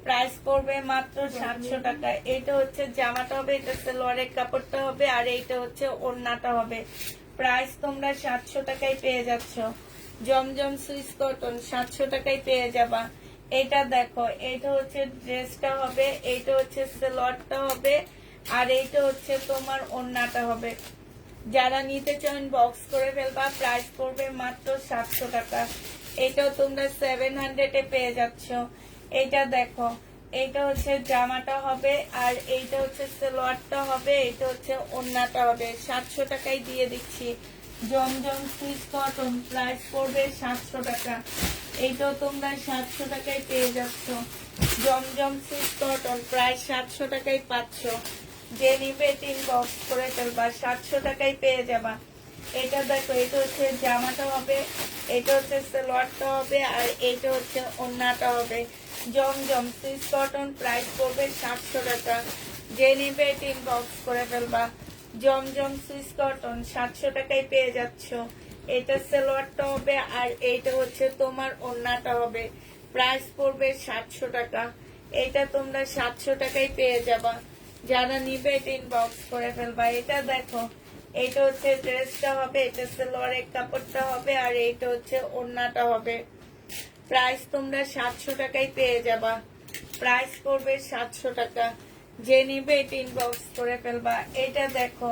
প্রাইস পড়বে মাত্র 700 টাকা। এটা হচ্ছে জামাটা হবে, এটা সালোয়ারের কাপড়টা হবে, আর এইটা হচ্ছে ওড়নাটা হবে। প্রাইস তোমরা 700 টাকায় পেয়ে যাচ্ছ। জমজম সুইস কটন 700 টাকায় পেয়ে যাবা। এটা দেখো, এইটা হচ্ছে ড্রেসটা হবে, এইটা হচ্ছে সালোয়ারটা হবে, আর এইটা হচ্ছে তোমার ওড়নাটা হবে। যারা নিতে চান বক্স করে ফেলবা, প্রাইস পড়বে মাত্র 700 টাকা। এটাও তোমরা 700 এ পেয়ে যাচ্ছ। এইটা দেখো, এইটা হচ্ছে জামাটা হবে, আর এইটা হচ্ছে সালোয়ারটা হবে, এইটা হচ্ছে ওড়নাটা হবে। 700 টাকায় দিয়ে দিচ্ছি। জমজম সুইস কটন, প্রাইস পড়বে 700 টাকা। এইটাও তোমরা 700 টাকায় পেয়ে যাচ্ছ। জমজম সুইস কটন, প্রায় 700 টাকায় পাচ্ছ। যে নিবে 3 বক্স করে ফেলবা, 700 টাকায় পেয়ে যাবা। এটা দেখো, এটা হচ্ছে জামাটা হবে, এটা হচ্ছে সালোয়ারটা হবে, আর এটা হচ্ছে ওড়নাটা হবে। জমজম সুইস কটন, প্রাইস পড়বে 700 টাকা। যে নিবে 3 বক্স করে ফেলবা। জমজম সুইস কটন 700 টাকায় পেয়ে যাচ্ছ। এটা সালোয়ারটা হবে, আর এইটা হচ্ছে তোমার ওড়নাটা হবে। প্রাইস পড়বে 700 টাকা। এটা তোমরা 700 টাকায় পেয়ে যাবা। যারা নিবে 3 বক্স করে ফেলবা। এটা দেখো, এটা হচ্ছে ড্রেসটা হবে, এটা সালোয়ারের কাপড়টা হবে, আর এইটা হচ্ছে ওড়নাটা হবে। প্রাইস তোমরা 700 টাকায় পেয়ে যাবা। প্রাইস পড়বে 700 টাকা। যে নিবে 3 বক্স করে ফেলবা। এটা দেখো,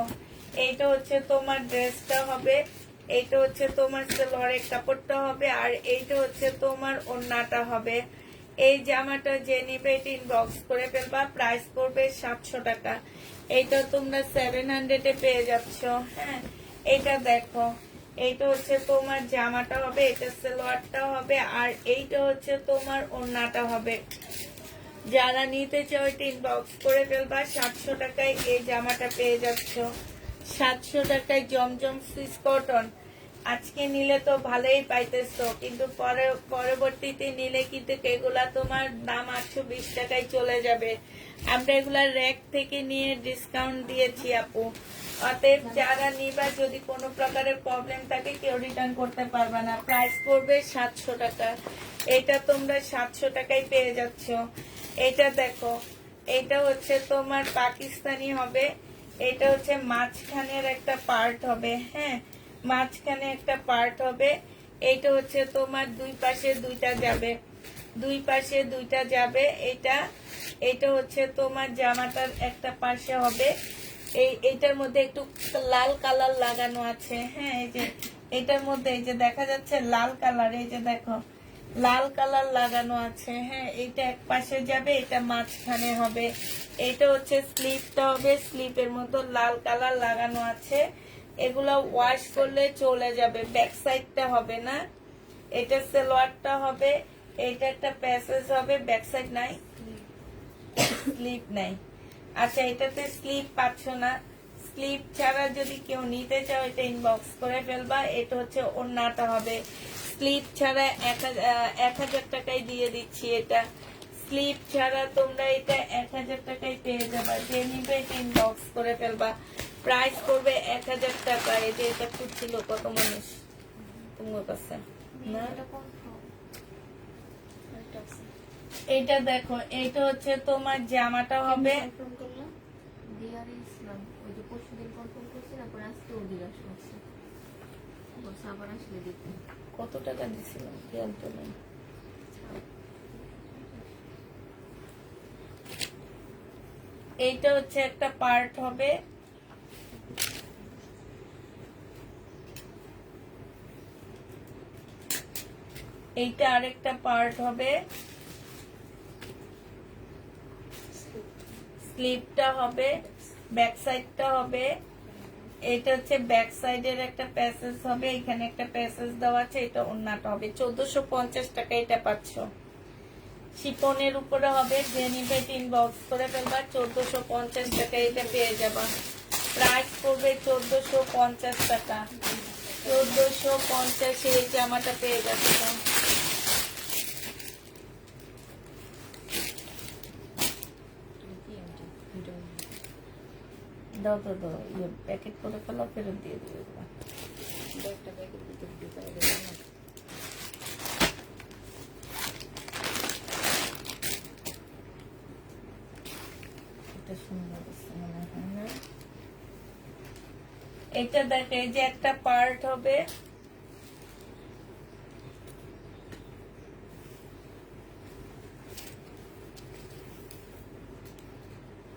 এইটা হচ্ছে তোমার ড্রেসটা হবে, এইটা হচ্ছে তোমার সালোয়ারের কাপড়টা হবে, আর এইটা হচ্ছে তোমার ওড়নাটা হবে। এই জামাটা যে নিবে 3 বক্স করে ফেলবা। প্রাইস পড়বে 700 টাকা। এইটা তোমরা 700 এ পেয়ে যাচ্ছ। হ্যাঁ, এটা দেখো, এইটা হচ্ছে তোমার জামাটা হবে, এটা সালোয়ারটা হবে, আর এইটা হচ্ছে তোমার ওড়নাটা হবে। যারা নিতে চাও 3 বক্স করে ফেলবা। 700 টাকায় এই জামাটা পেয়ে যাচ্ছ। 700 টাকায় জমজম সুইস কটন। আজকে নিলে তো ভালোই পাইতেছো, কিন্তু পরবর্তীতে নিলে কিন্তু এগুলা তোমার দাম 820 টাকায় চলে যাবে। আমরা এগুলা র্যাক থেকে নিয়ে ডিসকাউন্ট দিয়েছি আপু। অতএব যারা নিবা, যদি কোনো প্রকারের প্রবলেম থাকে কেউ রিটার্ন করতে পারবে না। প্রাইস পড়বে 700 টাকা। এটা তোমরা 700 টাকায় পেয়ে যাচ্ছ। এটা দেখো, এটা হচ্ছে তোমার পাকিস্তানি হবে, এটা হচ্ছে মাঝখানের একটা পার্ট হবে। হ্যাঁ, মাঝখানে একটা পার্ট হবে। এইটা হচ্ছে তোমার দুই পাশে দুইটা যাবে, দুই পাশে দুইটা যাবে। এটা হচ্ছে তোমার জামাটার একটা পাশে হবে। এইটার মধ্যে একটু লাল কালার লাগানো আছে। হ্যাঁ, এই যে এটার মধ্যে এই যে দেখা যাচ্ছে লাল কালার, এই যে দেখো লাল কালার লাগানো আছে। হ্যাঁ, এটা এক পাশে যাবে, এটা মাঝখানে হবে। এটা হচ্ছে স্লিপটা হবে, স্লিপের মতো লাল কালার লাগানো আছে। এগুলো ওয়াশ করলে চলে যাবে। ব্যাক সাইডটা হবে না। এটা সালোয়ারটা হবে, এটা একটা প্যাসেজ হবে। ব্যাক সাইড নাই, স্লিপ নাই। আচ্ছা, এটাতে স্লিপ পাচ্ছ না। স্লিপ ছাড়া যদি কেউ নিতে চাও, এটা ইনবক্স করে ফেলবা। এটা হচ্ছে ওড়নাটা হবে। স্লিপ ছাড়া 1000 টাকায় দিয়ে দিচ্ছি। এটা স্লিপ ছাড়া তোমরা এটা 1000 টাকায় পেয়ে যাবা। যে নিবে এটা ইনবক্স করে ফেলবা। প্রাইস করবে 1000 টাকা। এই যে এটা খুঁজছিল কত মানুষ তোমার কাছে না। এটা দেখো, এটা হচ্ছে তোমার জামাটা হবে। কত টাকা দিছিলাম খেয়াল তো নেই। এইটা হচ্ছে একটা পার্ট হবে। এইটা আরেকটা পার্ট হবে। স্লিপটা হবে, ব্যাক সাইডটা হবে। এটা হচ্ছে ব্যাক সাইডের একটা প্যাসেজ হবে, এখানে একটা প্যাসেজ দেওয়া আছে। এটা ওড়নাটা হবে। 1450 টাকা এটা পাচ্ছ। শিপনের উপরে হবে। যে নিবে 3 বক্স করে ফেলবা। 1450 টাকা এটা পেয়ে যাবা। প্রাইস পড়বে 1450 টাকা। 1450 এই জামাটা পেয়ে যাচ্ছে। দাও তো দাও, ইয়ে প্যাকেট করে ফেলো, ফেরত দিয়ে দিবে। এটা সুন্দর আছে মনে হয় না? এটা দেখ, এই যে একটা পার্ট হবে,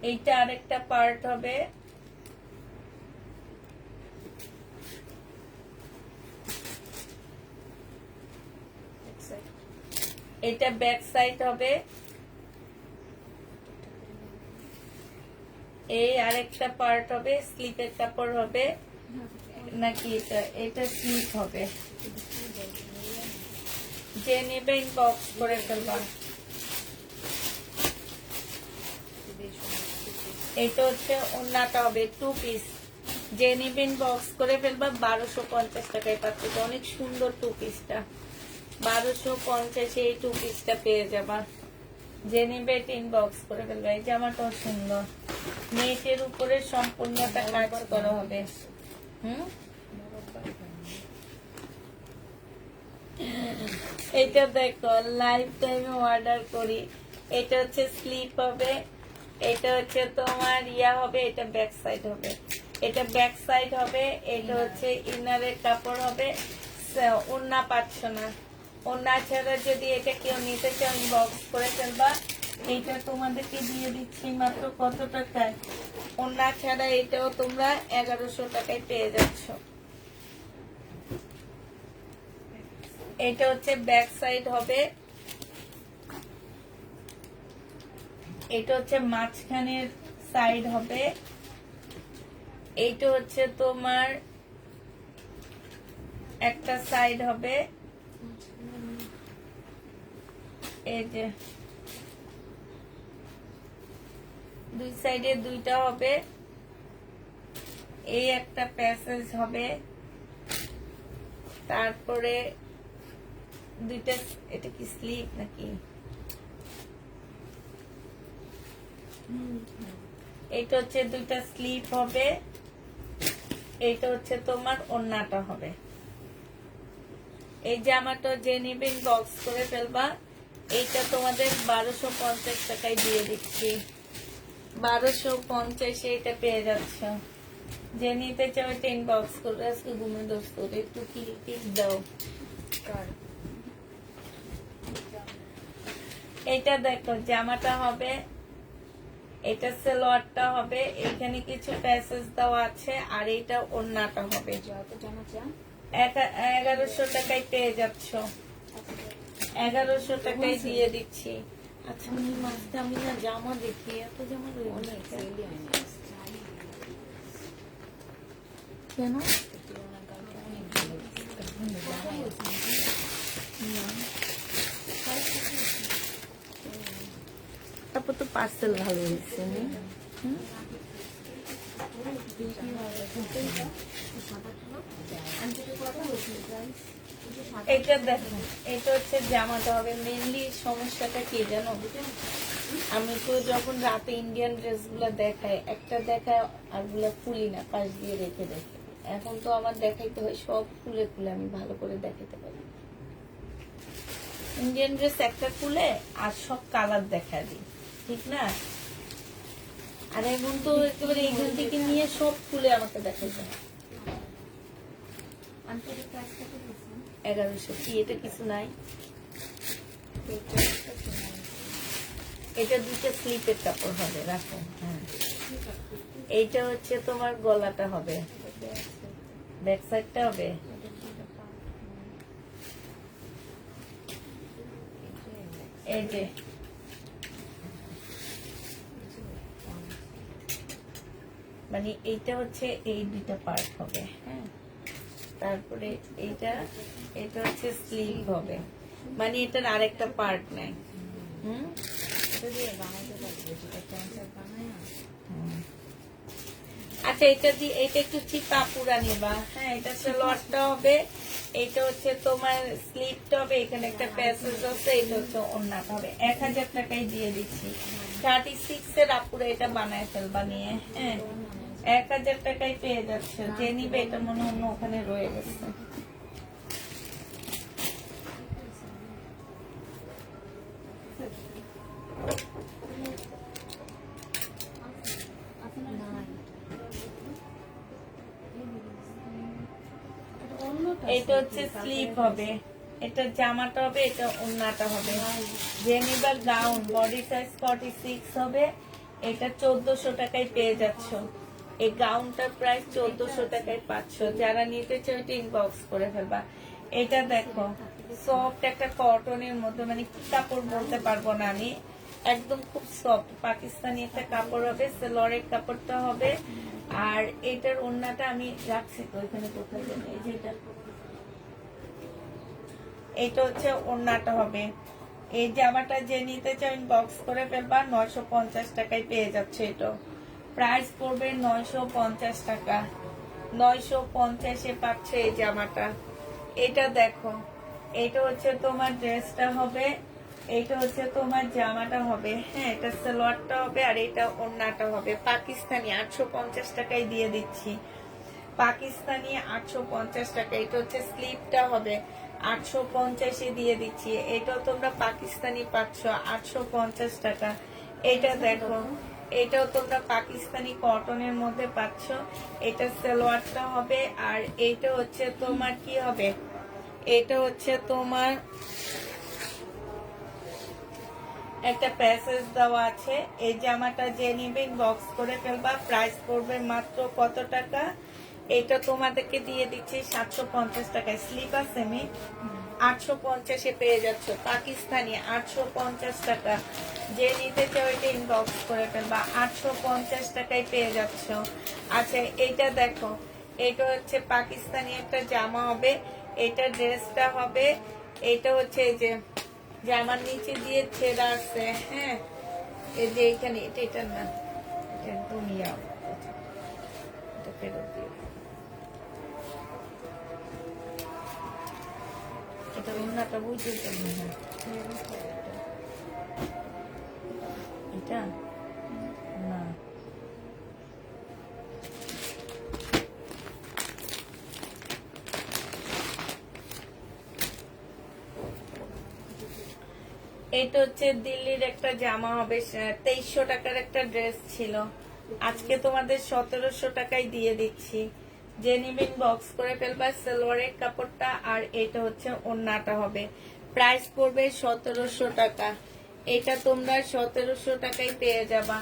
এইটা আরেকটা পার্ট হবে, এটা ব্যাক সাইড হবে, এই আরেকটা পার্ট হবে, স্লিপের কাপড় হবে নাকি এটা এটা স্লিপ হবে। যে নেবে ইনবক্স করে ফেলবা। এটা হচ্ছে ওন্নাটা হবে 2 পিস। যে নেবে ইনবক্স করে ফেলবা, 1250 টাকায় পাচ্ছে। অনেক সুন্দর 2 পিসটা, 1250 এই 2 পিসটা পেয়ে যাবা। যে নেবে ইনবক্স করে ফেলবা। এই জামাটাও সুন্দর, নেটের উপরে সম্পূর্ণটা কাজ করা হবে। এটা দেখো, লাইফ টাইমে অর্ডার করি। এটা হচ্ছে স্লিপ হবে, এটা হচ্ছে তোমার ইয়া হবে, এটা ব্যাক সাইড হবে, এটা ব্যাক সাইড হবে, এটা হচ্ছে ইনারের কাপড় হবে। ওন্না পাচ্ছ না, ওন্না ছাড়া যদি এটা কেউ নিতে চান বক্স করে ফেলবা। এইটা তোমাদেরকে দিয়ে দিচ্ছি মাত্র কত টাকায়? ওন্না ছাড়া এটাও তোমরা 1100 টাকায় পেয়ে যাচ্ছ। এটা হচ্ছে ব্যাক সাইড হবে, এটা হচ্ছে মাঝখানের সাইড হবে, এইটা হচ্ছে তোমার একটা সাইড হবে, এই যে দুই সাইডে দুইটা হবে, এই একটা প্যাসেজ হবে, তারপরে দুইটা, এটা কি স্লিপ নাকি? এইটা হচ্ছে দুইটা স্লিপ হবে, এইটা হচ্ছে তোমার ওন্নাটা হবে। এই জামাটা যে নিবে বক্স করে ফেলবা। এইটা তোমাদের 1250 টাকায় দিয়ে দিচ্ছি, 1250 এটা পেয়ে যাচ্ছ। যে নিতে চাও 10 বক্স করে। আজকে ঘুমে দোষ করে একটু কি দাও। এটা দেখো, জামাটা হবে, এটা সালোয়ারটা হবে, এখানে কিছু প্যাসেজ দেওয়া আছে, আর এটা ওন্নাটা হবে। 1100 টাকায় পেয়ে যাচ্ছ, 1100 টাকায় দিয়ে দিচ্ছি। আচ্ছা মাঝে আমি না জামা দেখি, এত জামা কেন? তারপর তো পার্সেল ভালো হয়েছে। এটা দেখো, এটা হচ্ছে জামাটা হবে। মেনলি সমস্যাটা কি জানো, আমি তো যখন রাতে ইন্ডিয়ান ড্রেস গুলা দেখাই, একটা দেখায় আর গুলা খুলি না, পাশ দিয়ে রেখে দেখে। এখন তো আমার দেখাইতে হয় সব খুলে খুলে, আমি ভালো করে দেখাতে পারি। ইন্ডিয়ান ড্রেস একটা খুলে আর সব কালার দেখা দিই, ঠিক না? আর এখন তো একেবারে এইখান থেকে নিয়ে সব খুলে আমাকে দেখাইতে হয়। 1100 কি? এটা কিছু নাই, এটা দুটো স্লিপের কাপড় হবে, রাখো। হ্যাঁ, এইটা হচ্ছে তোমার গলাটা হবে, ব্যাক সাইডটা হবে। এই যে মানে এইটা হচ্ছে এই দুইটা পার্ট হবে। হ্যাঁ, তারপরে এইটা, এটা হচ্ছে স্লিভ হবে, মানে এটার আরেকটা পার্ট নাই। আচ্ছা, এটা দিয়ে এটা একটু চিপা পুরা নেবা। হ্যাঁ, এটা সালোয়ারটা হবে, এইটা হচ্ছে তোমার স্লিভটা হবে, এখানে একটা প্যাসেজ আছে, এটা হচ্ছে ওন্নাটা হবে। 1000 টাকায় দিয়ে দিচ্ছি। 36 এর আপুরা এটা বানায় ফেলবা নিয়ে। হ্যাঁ, 1000 টাকায় পেয়ে যাচ্ছে। যে নিবে এটা মনে অন্য ওখানে রয়ে গেছে। এটা হচ্ছে স্লিপ হবে, এটা জামাটা হবে, এটা ওড়নাটা হবে। জেনিভার গাউন বডি সাইজ 46 হবে, এটা 1400 টাকায় পেয়ে যাচ্ছ। এই গাউনটার প্রাইস 1400 টাকায় পাচ্ছ। যারা নিতে চাও এটা ইনবক্স করে ফেলবা। এটা দেখো সফট একটা কটনের মধ্যে, মানে কি কাপড় বলতে পারবো না আমি, একদম খুব সফট পাকিস্তানি একটা কাপড় হবে, সেলরের কাপড়টা হবে। আর এটার ওড়নাটা আমি রাখছি তো এখানে কোথায় জানি, এই যে এটা হচ্ছে ওড়নাটা হবে। এই জামাটা যে নিতে চাও ইনবক্স করে ফেলবা, 950 টাকায় পেয়ে যাচ্ছে। এটা প্রাইস পড়বে 950 টাকা, 950-এ পাচ্ছে এই জামাটা। এটা দেখো, এটা হচ্ছে তোমার ড্রেসটা হবে, এটা হচ্ছে তোমার জামাটা হবে। হ্যাঁ, এটা সালোয়ারটা হবে আর এটা ওড়নাটা হবে। পাকিস্তানি 850 টাকায় দিয়ে দিচ্ছি, পাকিস্তানি 850 টাকা। এটা হচ্ছে স্লিপটা হবে 850-এ দিয়ে দিচ্ছি। এটাও তোমরা পাকিস্তানি পাচ্ছ 850 টাকা। এটা দেখো, এটাও তোমরা পাকিস্তানি কটনের মধ্যে পাচ্ছ। এটা সালোয়ারটা হবে আর এইটা হচ্ছে তোমার কি হবে, এটা হচ্ছে তোমার একটা প্যাসেজ দেওয়া আছে। এই জামাটা যে নিবে বক্স করে ফেলবা। প্রাইস পড়বে মাত্র কত টাকা, এটা তোমাদেরকে দিয়ে দিচ্ছি 750 টাকায়। স্লিপার সেমি 850-এ পেয়ে যাচ্ছ, পাকিস্তানি 850 টাকা। যে নিতে চাও এটা ইনবক্স করে ফেলবা, 850 টাকায় পেয়ে যাচ্ছ। আচ্ছা, এইটা দেখো, এটা হচ্ছে পাকিস্তানি একটা জামা হবে, এটা ড্রেসটা হবে। এটা হচ্ছে এই যে জামার নিচে দিয়ে ছেঁড়া আছে, হ্যাঁ, এই যে এখানে, এটা না, এটা একদম এটা ফেরত দিয়ে, এটা ওড়নাটা বুঝতে পারি না। এটা না, এটা হচ্ছে দিল্লির একটা জামা হবে, 2300 টাকার একটা ড্রেস ছিল, আজকে তোমাদের 1700 টাকায় দিয়ে দিচ্ছি। যে নিবেন বক্স করে ফেলবা। সালোয়ারের কাপড়টা আর এটা হচ্ছে ওড়নাটা হবে। প্রাইস পড়বে 1700 টাকা। এটা তোমরা 1700 টাকায় পেয়ে যাবা।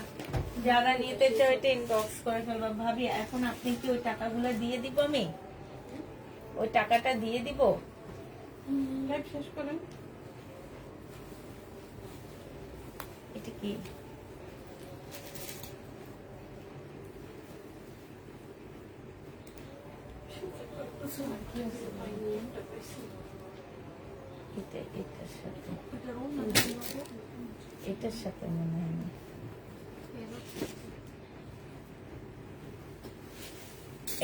যারা নিতে চাও এটা ইনবক্স করে ফেলবা। ভাবি এখন আপনি কি ওই টাকাগুলো দিয়ে দিব? আমি ওই টাকাটা দিয়ে দিব। শেষ করেন। এটা কি? এটার সাথে মনে হয় না।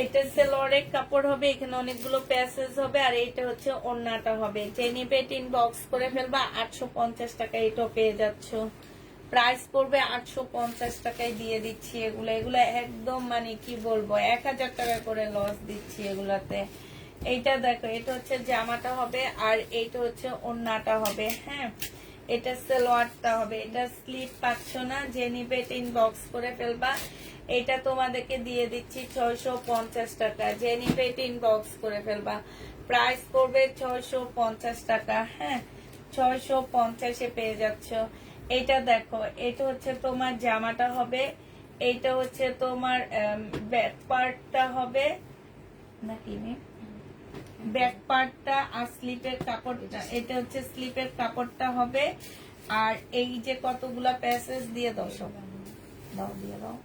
এটা সেলরের কাপড় হবে, এখানে অনেকগুলো প্যাসেজ হবে আর এটা হচ্ছে ওড়নাটা হবে। যে নিবে ইনবক্স করে ফেলবা। 850 টাকা এটাও পেয়ে যাচ্ছ। প্রাইস পড়বে 850 টাকায় দিয়ে দিচ্ছি। এগুলো একদম মানে কি বলবো, 1000 টাকা করে লস দিচ্ছি এগুলাতে। এইটা দেখো, এটা হচ্ছে জামাটা হবে আর এইটা হচ্ছে ওড়নাটা হবে। হ্যাঁ, এটা সালোয়ারটা হবে। এটা স্লিপ পাচ্ছ না, যে নিবে ইনবক্স করে ফেলবা। এটা তোমাদেরকে দিয়ে দিচ্ছি 650 টাকা। যে নিবে ইনবক্স করে ফেলবা। প্রাইস পড়বে 650 টাকা। হ্যাঁ, 650-এ পেয়ে যাচ্ছ। এটা দেখো, এটা হচ্ছে তোমার জামাটা হবে, এইটা হচ্ছে তোমার ব্যাক পার্টটা হবে নাকি ব্যাক পার্টটা আর স্লিপের কাপড়টা, এটা হচ্ছে স্লিপের কাপড়টা হবে। আর এই যে কতগুলা প্যাসেজ দিয়ে দাও, সব দাও, দিয়ে দাও।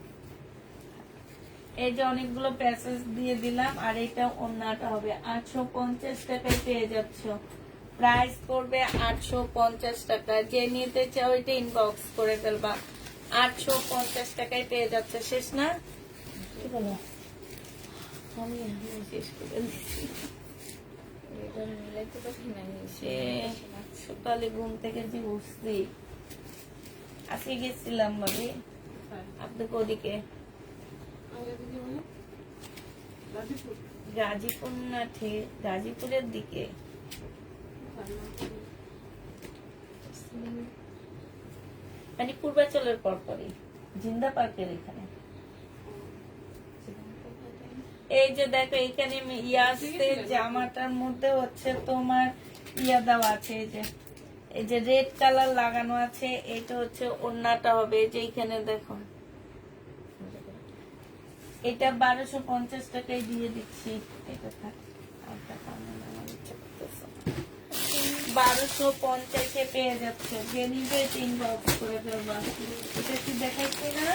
এই যে অনেকগুলো প্যাসেজ দিয়ে দিলাম আর এটা ওড়নাটা হবে। 850 টাকায় পেয়ে যাচ্ছ। প্রাইস পড়বে 850 টাকা। যে নিতে চাও এটা ইনবক্স করে ফেলবা। 850 টাকায় পেয়ে যাচ্ছে। শেষ না? কি বলো? আমি শেষ করে দিচ্ছি। সকালে ঘুম থেকে যে উঠছি, আজকে গেছিলাম ভাবি আপনাকে ওদিকে গাজীপুর না, ঠিক গাজীপুরের দিকে, মানে পূর্বাচলের পরপরই জিন্দা পার্কের এখানে। এই যে দেখো এখানে আসছে জামাটার মধ্যে হচ্ছে তোমার দেওয়া আছে, এই যে রেড কালার লাগানো আছে। এটা হচ্ছে ওড়নাটা হবে, যে এইখানে দেখো এটা 1250 টাকায় দিয়ে দিচ্ছি। এটা থাক, 1250-এ পেয়ে যাচ্ছে। যে নিবে 3 বক্স করে ফেলবা। এটা কি দেখাচ্ছে না?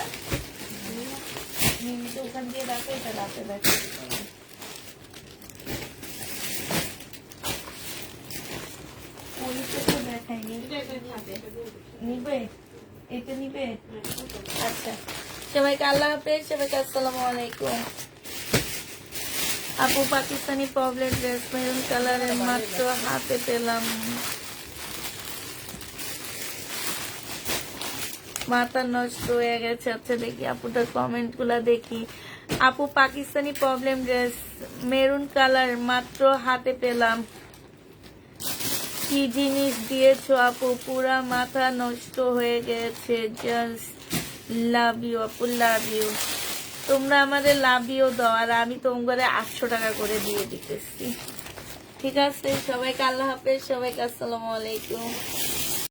তো ওখান দিয়ে দেখো, এটা রাতে দেখো। ওইটা তো দেখাইনি। নিবে? এটা নিবে? আচ্ছা, সবাইকে আল্লাহ হাফেজ, সবাইকে আসসালামু আলাইকুম। আপু পাকিস্তানি পবলেট ড্রেস মেরুন কালারের মাত্র হাতে পেলাম, মাথা নষ্ট হয়ে গেছে। আচ্ছা দেখি আপুটার কমেন্ট গুলা দেখি। আপু Pakistani problem dress maroon colour মাত্র হাতে পেলাম, কি জিনিস দিয়েছো আপু, পুরা মাথা নষ্ট হয়ে গেছে। জাস্ট লাভ ইউ আপু, লাভ ইউ। তোমরা আমাদের লাভ ইউ দাও, আর আমি তোমাদের 800 টাকা করে দিয়ে দিতেছি। ঠিক আছে, সবাইকে আল্লাহ হাফেজ, সবাইকে আসসালামু আলাইকুম।